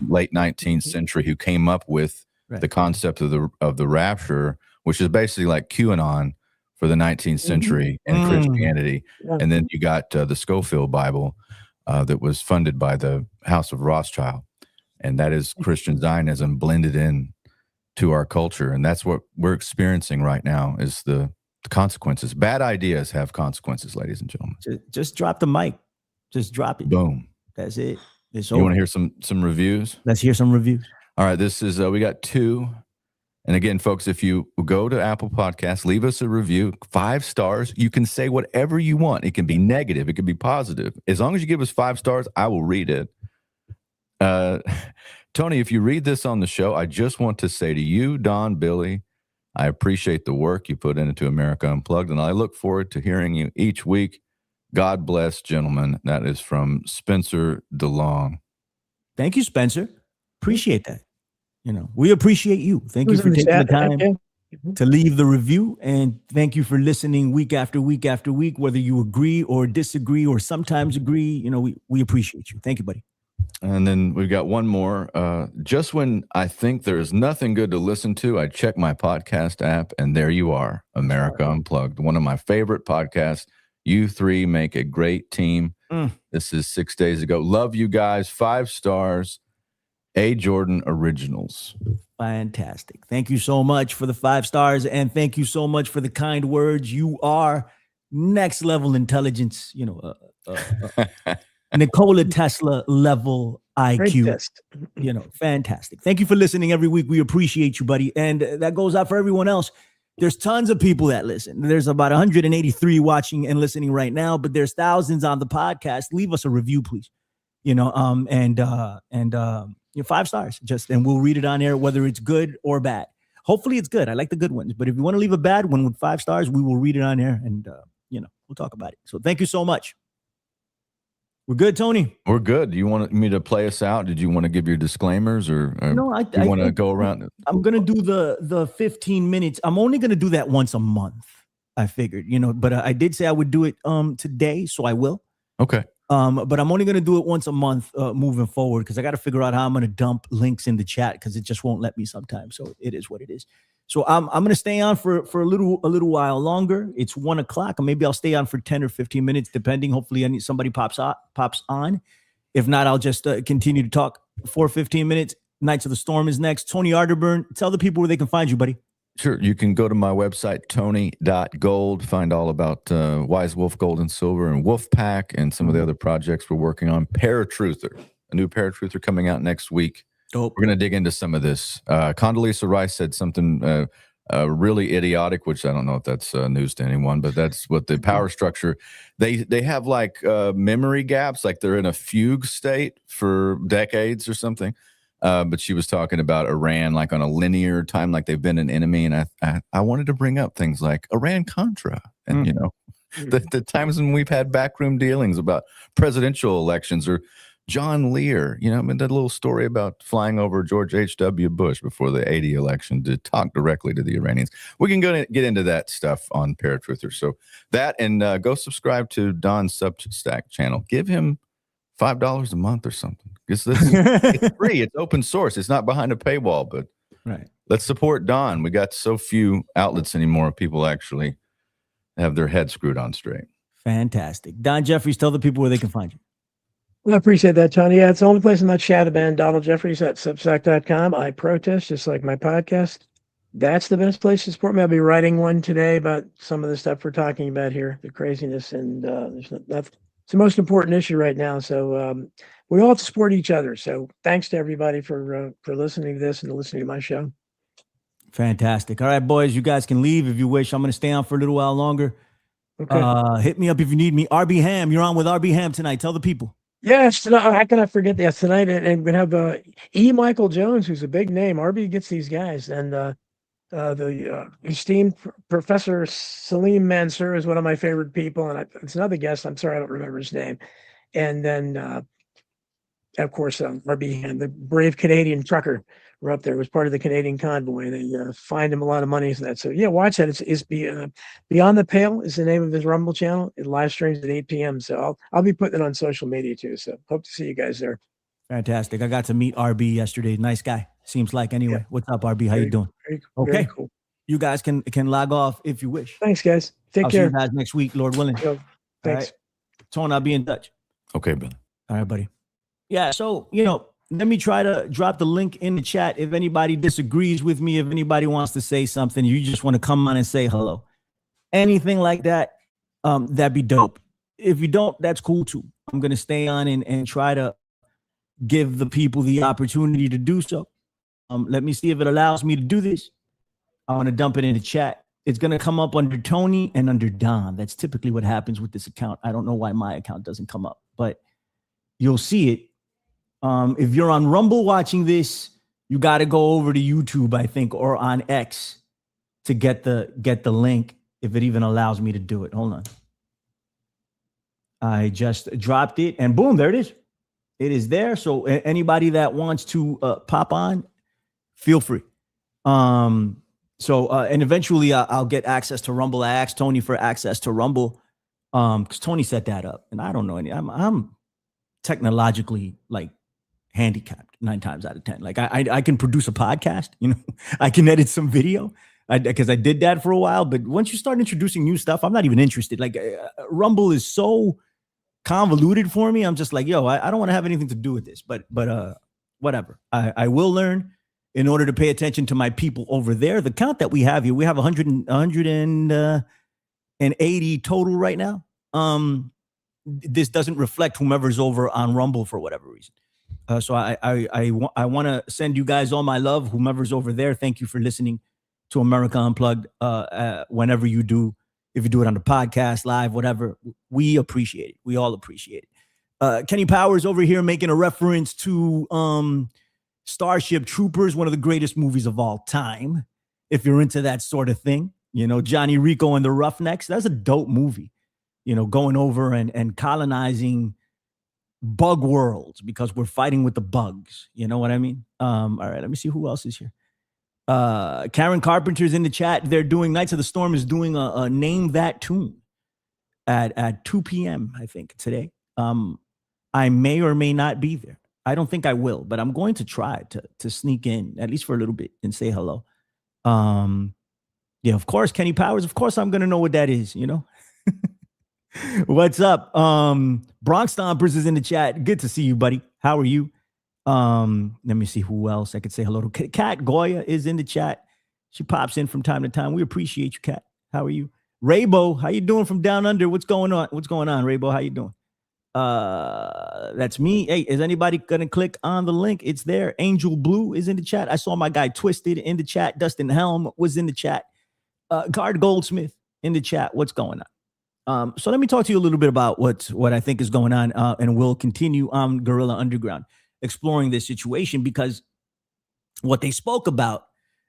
late 19th century, who came up with the concept of the rapture, which is basically like QAnon for the 19th century and Christianity. Yeah. And then you got the Scofield Bible, that was funded by the House of Rothschild, and that is Christian Zionism blended in to our culture, and that's what we're experiencing right now. Is the consequences. Bad ideas have consequences, ladies and gentlemen. Just drop the mic. Just drop it. Boom. That's it. It's over. You want to hear some reviews? Let's hear some reviews. All right. This is we got 2. And again, folks, if you go to Apple Podcasts, leave us a review, 5 stars. You can say whatever you want. It can be negative. It can be positive. As long as you give us 5 stars, I will read it. Tony, if you read this on the show, I just want to say to you, Don, Billy, I appreciate the work you put into America Unplugged, and I look forward to hearing you each week. God bless, gentlemen. That is from Spencer DeLong. Thank you, Spencer. Appreciate that. You know, we appreciate you. Thank you for taking the time to leave the review. And thank you for listening week after week after week, whether you agree or disagree or sometimes agree. You know, we appreciate you. Thank you, buddy. And then we've got one more. Just when I think there is nothing good to listen to, I check my podcast app, and there you are, America Unplugged, one of my favorite podcasts. You 3 make a great team. This is 6 days ago. Love you guys. 5 stars. A. Jordan Originals. Fantastic. Thank you so much for the 5 stars, and thank you so much for the kind words. You are next level intelligence. You know, Nikola Tesla level IQ. You know, fantastic. Thank you for listening every week. We appreciate you, buddy. And that goes out for everyone else. There's tons of people that listen. There's about 183 watching and listening right now, but there's thousands on the podcast. Leave us a review, please. You know, your 5 stars, and we'll read it on air, whether it's good or bad. Hopefully it's good. I like the good ones, but if you want to leave a bad one with 5 stars, we will read it on air, and we'll talk about it. So thank you so much. We're good, Tony. We're good. Do you want me to play us out? Did you want to give your disclaimers, or no? I want to go around. I'm gonna do the 15 minutes. I'm only gonna do that once a month. I figured, but I did say I would do it today, so I will. Okay. But I'm only going to do it once a month moving forward, because I got to figure out how I'm going to dump links in the chat, because it just won't let me sometimes. So it is what it is. So I'm going to stay on for a little while longer. It's 1 o'clock, and maybe I'll stay on for 10 or 15 minutes, depending. Hopefully somebody pops on. If not, I'll just continue to talk for 15 minutes. Knights of the Storm is next. Tony Arterburn, tell the people where they can find you, buddy. Sure. You can go to my website, tony.gold, find all about Wise Wolf Gold and Silver and Wolfpack and some of the other projects we're working on. Paratruther, a new Paratruther coming out next week. Dope. We're going to dig into some of this. Condoleezza Rice said something really idiotic, which I don't know if that's news to anyone, but that's what the power structure, they have like memory gaps, like they're in a fugue state for decades or something. But she was talking about Iran like on a linear time, like they've been an enemy. And I wanted to bring up things like Iran-Contra and, the times when we've had backroom dealings about presidential elections, or John Lear, that little story about flying over George H.W. Bush before the 80 election to talk directly to the Iranians. We can get into that stuff on Paratruthers. So that, and go subscribe to Don's Substack channel. Give him $5 a month or something. It's free. It's open source. It's not behind a paywall, but right. Let's support Don. We got so few outlets anymore. People actually have their head screwed on straight. Fantastic. Don Jeffries, tell the people where they can find you. Well, I appreciate that, Tony. Yeah, it's the only place I'm not shadow banned. Donald Jeffries at Substack.com. I protest, just like my podcast. That's the best place to support me. I'll be writing one today about some of the stuff we're talking about here, the craziness, and it's the most important issue right now. So we all have to support each other. So thanks to everybody for listening to this and listening to my show. Fantastic. All right, boys, you guys can leave if you wish. I'm going to stay on for a little while longer. Okay. Hit me up if you need me. RB Ham, you're on with RB Ham tonight. Tell the people. Yes, how can I forget that tonight? And we're going to have E. Michael Jones, who's a big name. RB gets these guys. And the esteemed Professor Salim Mansour is one of my favorite people. And it's another guest. I'm sorry, I don't remember his name. And then, of course, RB and the brave Canadian trucker were up there. It was part of the Canadian convoy. They fined him a lot of money for that. So yeah, watch that. It's Beyond the Pale is the name of his Rumble channel. It live streams at 8 p.m. So I'll be putting it on social media too. So hope to see you guys there. Fantastic. I got to meet RB yesterday. Nice guy. Seems like anyway. Yeah. What's up, RB? How you doing? Very cool. You guys can log off if you wish. Thanks, guys. Take I'll care. See you guys next week, Lord willing. Yo, thanks. Right. Tone, I'll be in touch. Okay, Bill. All right, buddy. Yeah, so, let me try to drop the link in the chat. If anybody disagrees with me, if anybody wants to say something, you just want to come on and say hello. Anything like that, that'd be dope. If you don't, that's cool too. I'm going to stay on and try to give the people the opportunity to do so. Let me see if it allows me to do this. I want to dump it in the chat. It's going to come up under Tony and under Don. That's typically what happens with this account. I don't know why my account doesn't come up, but you'll see it. If you're on Rumble watching this, you got to go over to YouTube, I think, or on X to get the link, if it even allows me to do it. Hold on. I just dropped it, and boom, there it is. It is there. So anybody that wants to pop on, feel free. And eventually I'll get access to Rumble. I asked Tony for access to Rumble because Tony set that up, and I don't know any. I'm technologically handicapped 9 times out of 10. I can produce a podcast, I can edit some video because I did that for a while. But once you start introducing new stuff, I'm not even interested. Rumble is so convoluted for me. I'm just like, I don't want to have anything to do with this, but whatever. I will learn in order to pay attention to my people over there. The count that we have here, we have 180 total right now. This doesn't reflect whomever's over on Rumble for whatever reason. So I want to send you guys all my love, whomever's over there. Thank you for listening to America Unplugged. Whenever you do, if you do it on the podcast, live, whatever, we appreciate it. We all appreciate it. Kenny Powers over here making a reference to Starship Troopers, one of the greatest movies of all time. If you're into that sort of thing, Johnny Rico and the Roughnecks, that's a dope movie. Going over and colonizing bug worlds because we're fighting with the bugs. You know what I mean? All right, let me see who else is here. Karen Carpenter's in the chat. They're doing Knights of the Storm is doing a Name That Tune at 2 p.m. I think today. I may or may not be there. I don't think I will, but I'm going to try to sneak in at least for a little bit and say hello. Yeah, of course, Kenny Powers. Of course, I'm going to know what that is. What's up? Bronx Stompers is in the chat. Good to see you, buddy. How are you? Let me see who else I could say hello to. Kat Goya is in the chat. She pops in from time to time. We appreciate you, Kat. How are you? Raybo, how you doing from down under? What's going on? Raybo? How you doing? That's me. Hey, is anybody gonna click on the link? It's there. Angel Blue is in the chat. I saw my guy Twisted in the chat. Dustin Helm was in the chat. Guard Goldsmith in the chat. What's going on? So let me talk to you a little bit about what I think is going on, and we'll continue on Guerrilla Underground exploring this situation, because what they spoke about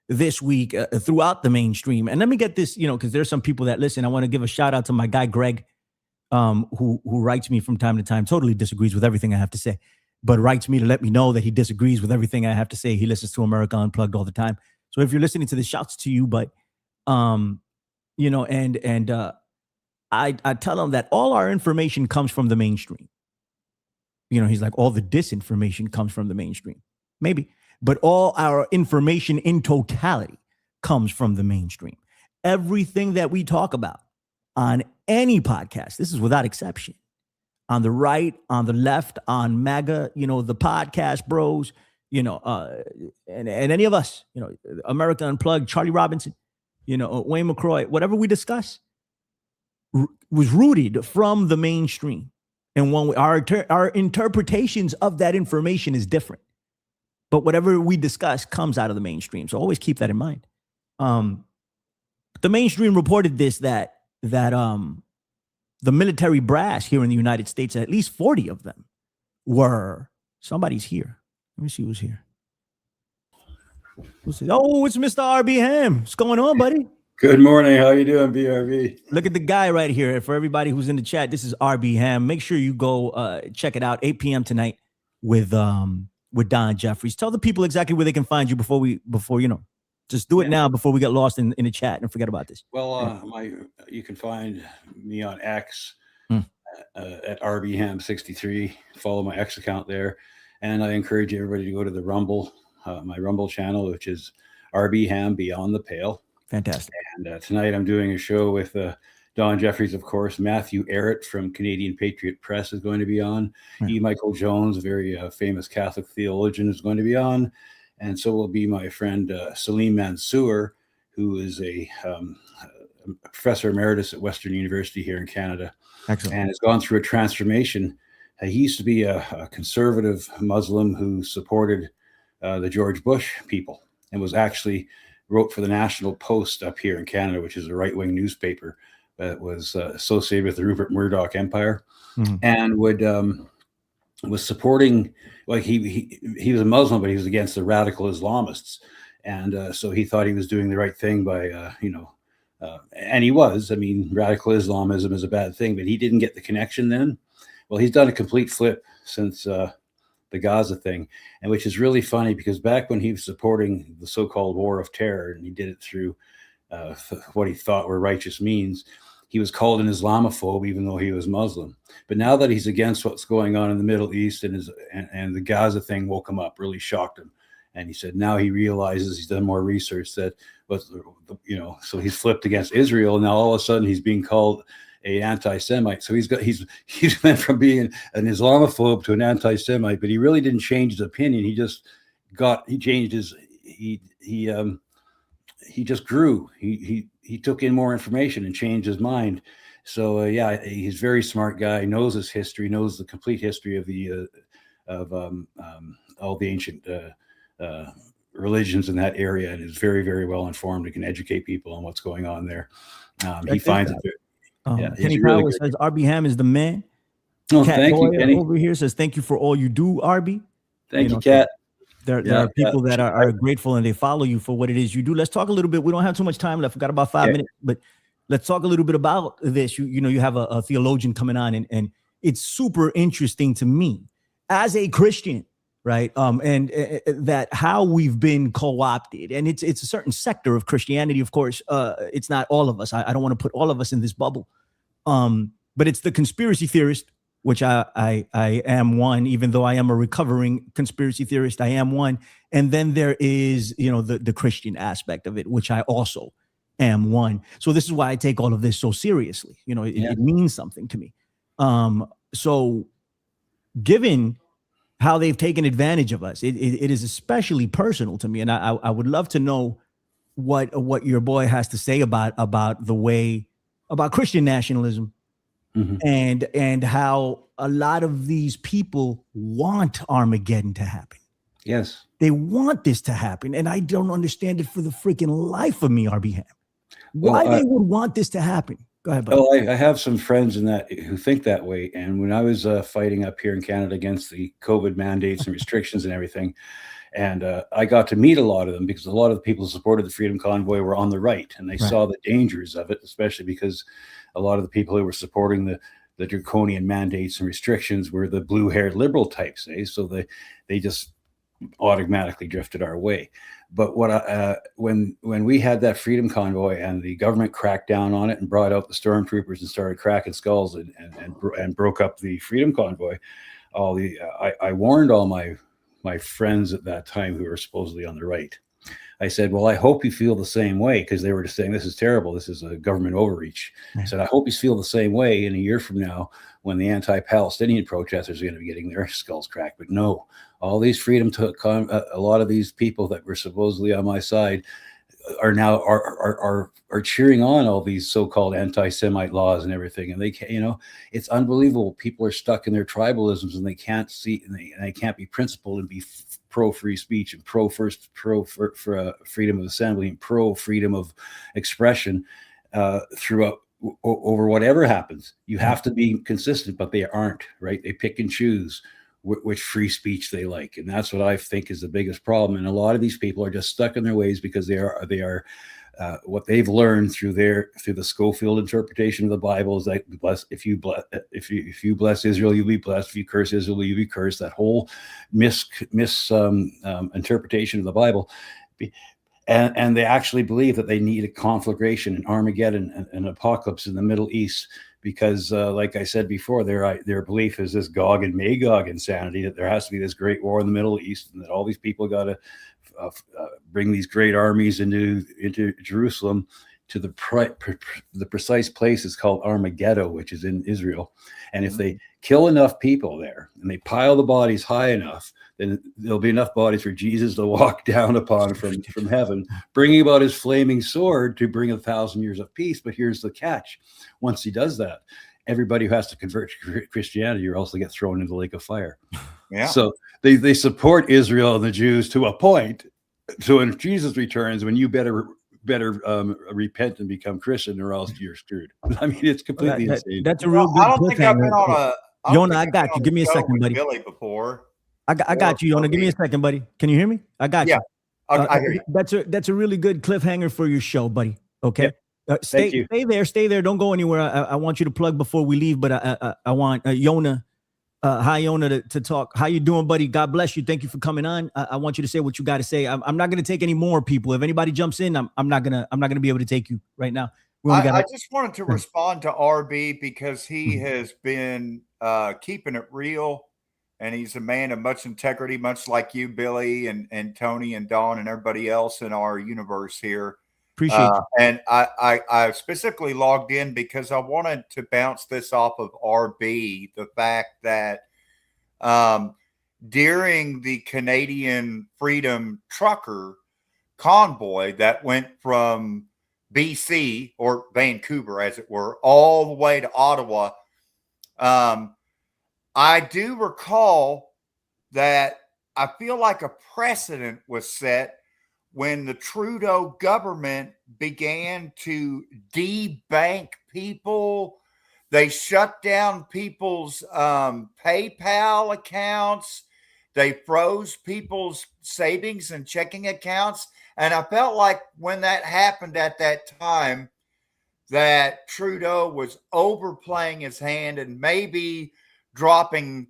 this week throughout the mainstream. And let me get this, because there's some people that listen. I want to give a shout out to my guy Greg, who writes me from time to time, totally disagrees with everything I have to say, but writes me to let me know that he disagrees with everything I have to say. He listens to America Unplugged all the time. So if you're listening to this, shouts to you. But I tell him that all our information comes from the mainstream. He's like, all the disinformation comes from the mainstream. Maybe. But all our information in totality comes from the mainstream. Everything that we talk about on any podcast, this is without exception, on the right, on the left, on MAGA, the podcast bros, and any of us, America Unplugged, Charlie Robinson, Wayne McCroy, whatever we discuss was rooted from the mainstream. And when our interpretations of that information is different. But whatever we discuss comes out of the mainstream. So always keep that in mind. The mainstream reported this, that the military brass here in the United States, at least 40 of them were, somebody's here. Let me see who's here. Oh, it's Mr. RB Ham. What's going on, buddy? Good morning. How you doing, BRB? Look at the guy right here. For everybody who's in the chat, this is RB Ham. Make sure you go check it out, 8 p.m. tonight with Don Jeffries. Tell the people exactly where they can find you before just do it now before we get lost in the chat and forget about this. Well, you can find me on X at RBHam63. Follow my X account there. And I encourage everybody to go to the Rumble, my Rumble channel, which is RB Ham Beyond the Pale. Fantastic. And tonight I'm doing a show with Don Jeffries, of course. Matthew Arrett from Canadian Patriot Press is going to be on. E. Michael Jones, a very famous Catholic theologian, is going to be on. And so will be my friend Salim Mansour, who is a professor emeritus at Western University here in Canada. Excellent. And has gone through a transformation. He used to be a conservative Muslim who supported the George Bush people and was actually wrote for the National Post up here in Canada, which is a right-wing newspaper that was associated with the Rupert Murdoch empire, and was supporting, like he was a Muslim, but he was against the radical Islamists. And so he thought he was doing the right thing by, and he was. I mean, radical Islamism is a bad thing, but he didn't get the connection then. Well, he's done a complete flip since the Gaza thing, and which is really funny because back when he was supporting the so-called war of terror, and he did it through what he thought were righteous means, he was called an Islamophobe, even though he was Muslim. But now that he's against what's going on in the Middle East and the Gaza thing woke him up, really shocked him. And he said now he realizes, he's done more research, that so he's flipped against Israel. And now all of a sudden he's being called an anti-Semite. So he's went from being an Islamophobe to an anti-Semite, but he really didn't change his opinion. He just grew. He took in more information and changed his mind. So he's a very smart guy. Knows his history. Knows the complete history of all the ancient religions in that area, and is very, very well informed and can educate people on what's going on there. He finds it. Kenny Powell says RB Ham is the man. Oh, thank you, Kenny. Over here says thank you for all you do, RB. Thank you, Kat. There are people that are grateful and they follow you for what it is you do. Let's talk a little bit. We don't have too much time left. We've got about 5 minutes, but let's talk a little bit about this. You have a theologian coming on, and it's super interesting to me as a Christian, right? And that how we've been co-opted, and it's a certain sector of Christianity. Of course, it's not all of us. I don't want to put all of us in this bubble, but it's the conspiracy theorist, which I am one, even though I am a recovering conspiracy theorist, I am one. And then there is, the Christian aspect of it, which I also am one. So this is why I take all of this so seriously. It means something to me. So given how they've taken advantage of us, it is especially personal to me. And I would love to know what your boy has to say about the way, about Christian nationalism and how a lot of these people want Armageddon to happen. Yes. They want this to happen. And I don't understand it for the freaking life of me, RB Ham. Why they would want this to happen. Go ahead, buddy. Oh, I have some friends in that who think that way. And when I was fighting up here in Canada against the COVID mandates and restrictions and everything, and I got to meet a lot of them because a lot of the people who supported the Freedom Convoy were on the right, and they saw the dangers of it, especially because a lot of the people who were supporting the draconian mandates and restrictions were the blue-haired liberal types. So they just automatically drifted our way. But when we had that Freedom Convoy and the government cracked down on it and brought out the stormtroopers and started cracking skulls and broke up the Freedom Convoy, I warned all my friends at that time who were supposedly on the right. I said, well, I hope you feel the same way, because they were just saying, this is terrible. This is a government overreach. I said, I hope you feel the same way in a year from now when the anti-Palestinian protesters are going to be getting their skulls cracked. But no, all these a lot of these people that were supposedly on my side are now are cheering on all these so-called anti-Semite laws and everything. And they can't, it's unbelievable. People are stuck in their tribalisms and they can't see, and they can't be principled and be pro free speech and pro freedom of assembly and pro freedom of expression throughout over whatever happens. You have to be consistent, but they aren't, right? They pick and choose which free speech they like, and that's what I think is the biggest problem. And a lot of these people are just stuck in their ways because they are what they've learned through the Schofield interpretation of the Bible is that if you bless Israel, you'll be blessed. If you curse Israel, you'll be cursed. That whole interpretation of the Bible. And they actually believe that they need a conflagration and Armageddon and apocalypse in the Middle East because, like I said before, their belief is this Gog and Magog insanity, that there has to be this great war in the Middle East and that all these people got to bring these great armies into Jerusalem to the precise place is called Armageddon, which is in Israel. And if they kill enough people there and they pile the bodies high enough, then there'll be enough bodies for Jesus to walk down upon from heaven, bringing about his flaming sword to bring 1,000 years of peace. But here's the catch. Once he does that, everybody who has to convert to Christianity or else they get thrown into the lake of fire. Yeah. So they support Israel and the Jews to a point. So when Jesus returns, when you better repent and become Christian, or else you're screwed. I mean, it's completely insane. That's a real good. I don't think I've been on a. Yona, I got you. Give me a second, buddy. Billy before. I got you, Yona. Give me a second, buddy. Can you hear me? I got you. I hear you. That's a really good cliffhanger for your show, buddy. Okay. Yep. Stay there. Don't go anywhere. I want you to plug before we leave, but I want Yona. Hi, Yona, to talk. How you doing, buddy? God bless you. Thank you for coming on. I want you to say what you got to say. I'm not going to take any more people. If anybody jumps in, I'm not gonna be able to take you right now. I just wanted to respond to RB because he has been keeping it real, and he's a man of much integrity, much like you, Billy, and Tony and Don and everybody else in our universe here. Appreciate you. And I specifically logged in because I wanted to bounce this off of RB, the fact that during the Canadian Freedom Trucker convoy that went from BC, or Vancouver as it were, all the way to Ottawa, I do recall that I feel like a precedent was set when the Trudeau government began to debank people. They shut down people's PayPal accounts. They froze people's savings and checking accounts. And I felt like when that happened at that time, that Trudeau was overplaying his hand and maybe dropping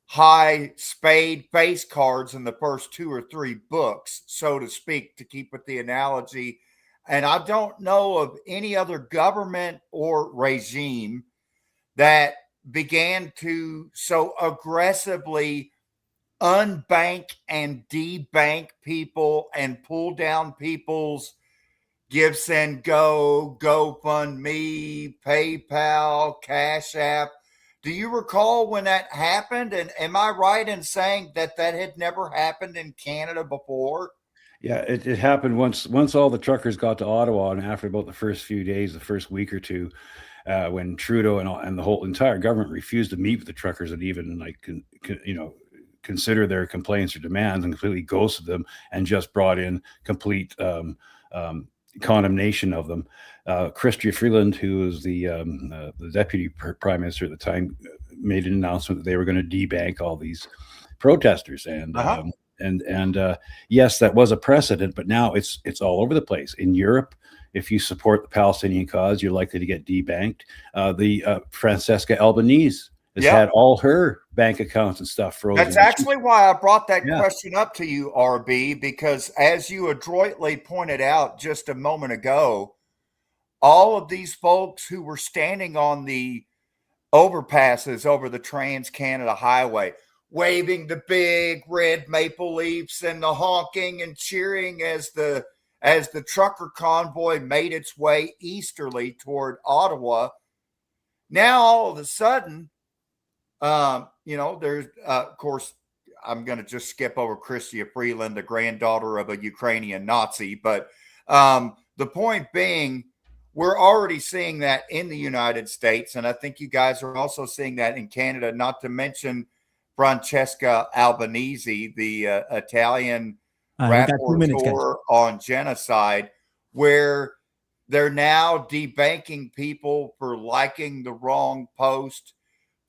high spade face cards in the first 2 or 3 books, so to speak, to keep with the analogy. And I don't know of any other government or regime that began to so aggressively unbank and debank people and pull down people's Give, Send, Go, GoFundMe, PayPal, Cash App. Do you recall when that happened? And am I right in saying that had never happened in Canada before? Yeah, it happened once all the truckers got to Ottawa, and after about the first few days, the first week or two, when Trudeau and the whole entire government refused to meet with the truckers and even consider their complaints or demands, and completely ghosted them and just brought in complete condemnation of them. Chrystia Freeland, who was the deputy prime minister at the time, made an announcement that they were going to debank all these protesters, and yes, that was a precedent, but now it's all over the place in Europe. If you support the Palestinian cause, you're likely to get debanked. Francesca Albanese has had all her bank accounts and stuff frozen. That's actually why I brought that question up to you, RB, because as you adroitly pointed out just a moment ago, all of these folks who were standing on the overpasses over the Trans-Canada Highway, waving the big red maple leaves and the honking and cheering as the trucker convoy made its way easterly toward Ottawa. Now, all of a sudden, there's, of course, I'm going to just skip over Chrystia Freeland, the granddaughter of a Ukrainian Nazi. But the point being, we're already seeing that in the United States. And I think you guys are also seeing that in Canada, not to mention Francesca Albanese, the Italian rapporteur on genocide, where they're now debanking people for liking the wrong post,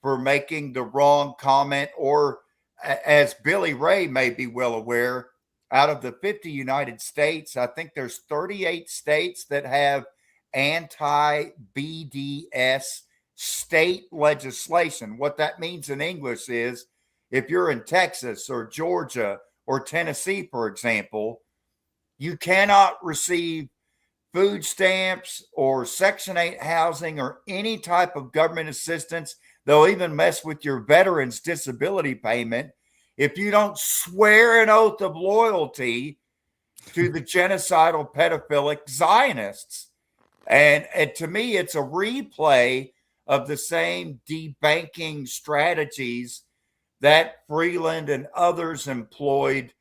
for making the wrong comment, or as Billy Ray may be well aware, out of the 50 United States, I think there's 38 states that have anti-BDS state legislation. What that means in English is, if you're in Texas or Georgia or Tennessee, for example, you cannot receive food stamps or Section 8 housing or any type of government assistance. They'll even mess with your veterans' disability payment if you don't swear an oath of loyalty to the genocidal pedophilic Zionists. And to me, it's a replay of the same debanking strategies that Freeland and others employed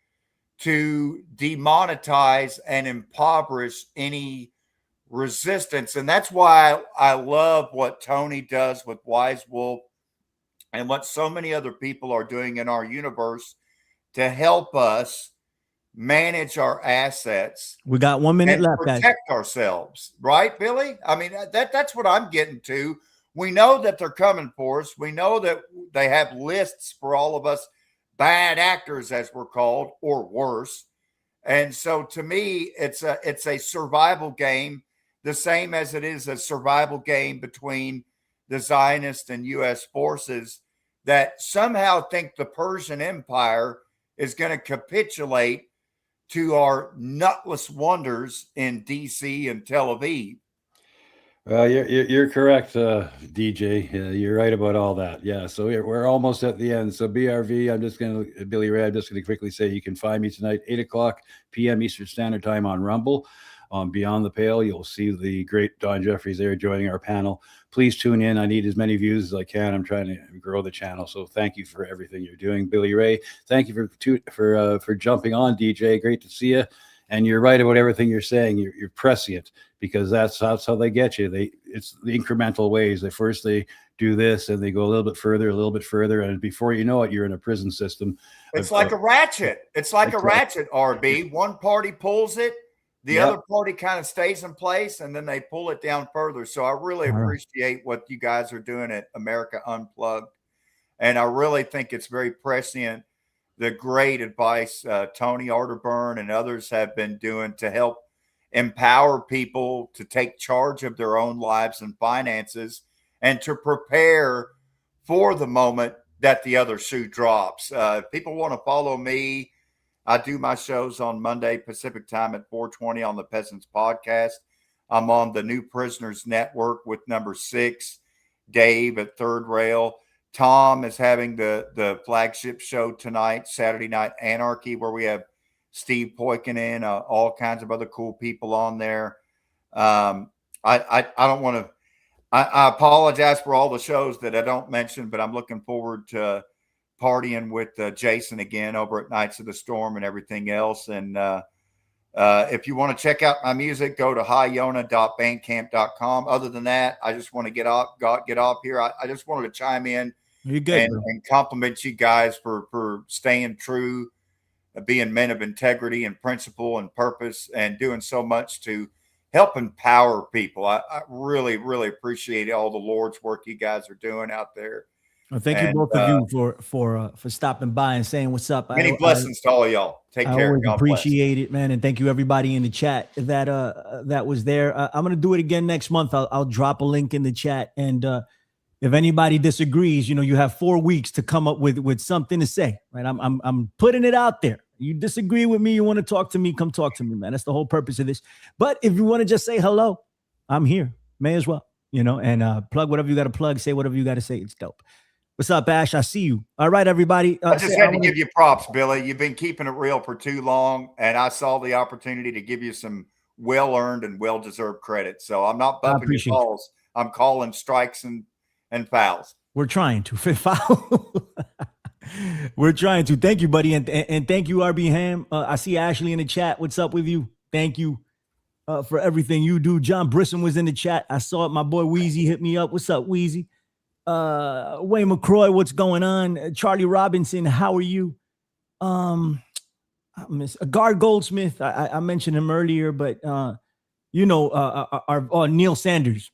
to demonetize and impoverish any resistance. And that's why I love what Tony does with Wise Wolf and what so many other people are doing in our universe to help us manage our assets. We got 1 minute left, protect guys. ourselves, right, Billy? I mean, that's what I'm getting to. We know that they're coming for us. We know that they have lists for all of us bad actors, as we're called, or worse. And so to me, it's a survival game, the same as it is a survival game between the Zionist and U.S. forces that somehow think the Persian Empire is going to capitulate to our nutless wonders in D.C. and Tel Aviv. Well, you're correct, DJ. You're right about all that. Yeah, so we're almost at the end. So BRV, Billy Ray, I'm just going to quickly say you can find me tonight, 8:00 p.m. Eastern Standard Time on Rumble. On Beyond the Pale, you'll see the great Don Jeffries there joining our panel. Please tune in. I need as many views as I can. I'm trying to grow the channel. So thank you for everything you're doing. Billy Ray, thank you for jumping on, DJ. Great to see you. And you're right about everything you're saying. You're prescient, because that's how they get you. It's the incremental ways. They do this and they go a little bit further, and before you know it, you're in a prison system. It's like a ratchet. It's like a ratchet, RB. One party pulls it, the other party kind of stays in place, and then they pull it down further. So I really appreciate what you guys are doing at America Unplugged, and I really think it's very prescient. The great advice Tony Arterburn and others have been doing to help empower people to take charge of their own lives and finances, and to prepare for the moment that the other shoe drops. If people want to follow me, I do my shows on Monday Pacific time at 4:20 on the Peasants Podcast. I'm on the New Prisoners Network with number 6, Dave at Third Rail. Tom is having the flagship show tonight, Saturday Night Anarchy, where we have Steve Poikonen, all kinds of other cool people on there. I don't want to. I apologize for all the shows that I don't mention, but I'm looking forward to partying with Jason again over at Knights of the Storm and everything else. And If you want to check out my music, go to hiyona.bandcamp.com. Other than that, I just want to get off here. I just wanted to chime in and compliment you guys for staying true, being men of integrity and principle and purpose, and doing so much to help empower people. I really, really appreciate all the Lord's work you guys are doing out there. Well, thank you both of you for stopping by and saying what's up. Many blessings to all of y'all. Take care. I always appreciate it, man, and thank you everybody in the chat that was there. I'm gonna do it again next month. I'll drop a link in the chat, and if anybody disagrees, you have 4 weeks to come up with something to say. Right? I'm putting it out there. You disagree with me, you want to talk to me, come talk to me, man. That's the whole purpose of this. But if you want to just say hello, I'm here. May as well, and plug whatever you got to plug, say whatever you got to say. It's dope. What's up, Ash? I see you. All right, everybody. I just had to give you props, Billy. You've been keeping it real for too long, and I saw the opportunity to give you some well-earned and well-deserved credit. So I'm not bumping your calls. I'm calling strikes and fouls. We're trying to foul. We're trying to. Thank you, buddy, and thank you, RB Ham. I see Ashley in the chat. What's up with you? Thank you for everything you do. John Brisson was in the chat. I saw it. My boy Wheezy hit me up. What's up, Wheezy? Wayne McCroy, what's going on? Charlie Robinson, how are you? I miss Guard Goldsmith. I mentioned him earlier, but our Neil Sanders.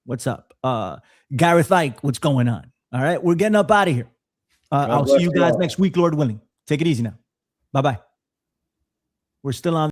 What's up? Gareth Ike, what's going on? All right, we're getting up out of here. I'll see you guys next week, Lord willing. Take it easy now. Bye-bye. We're still on.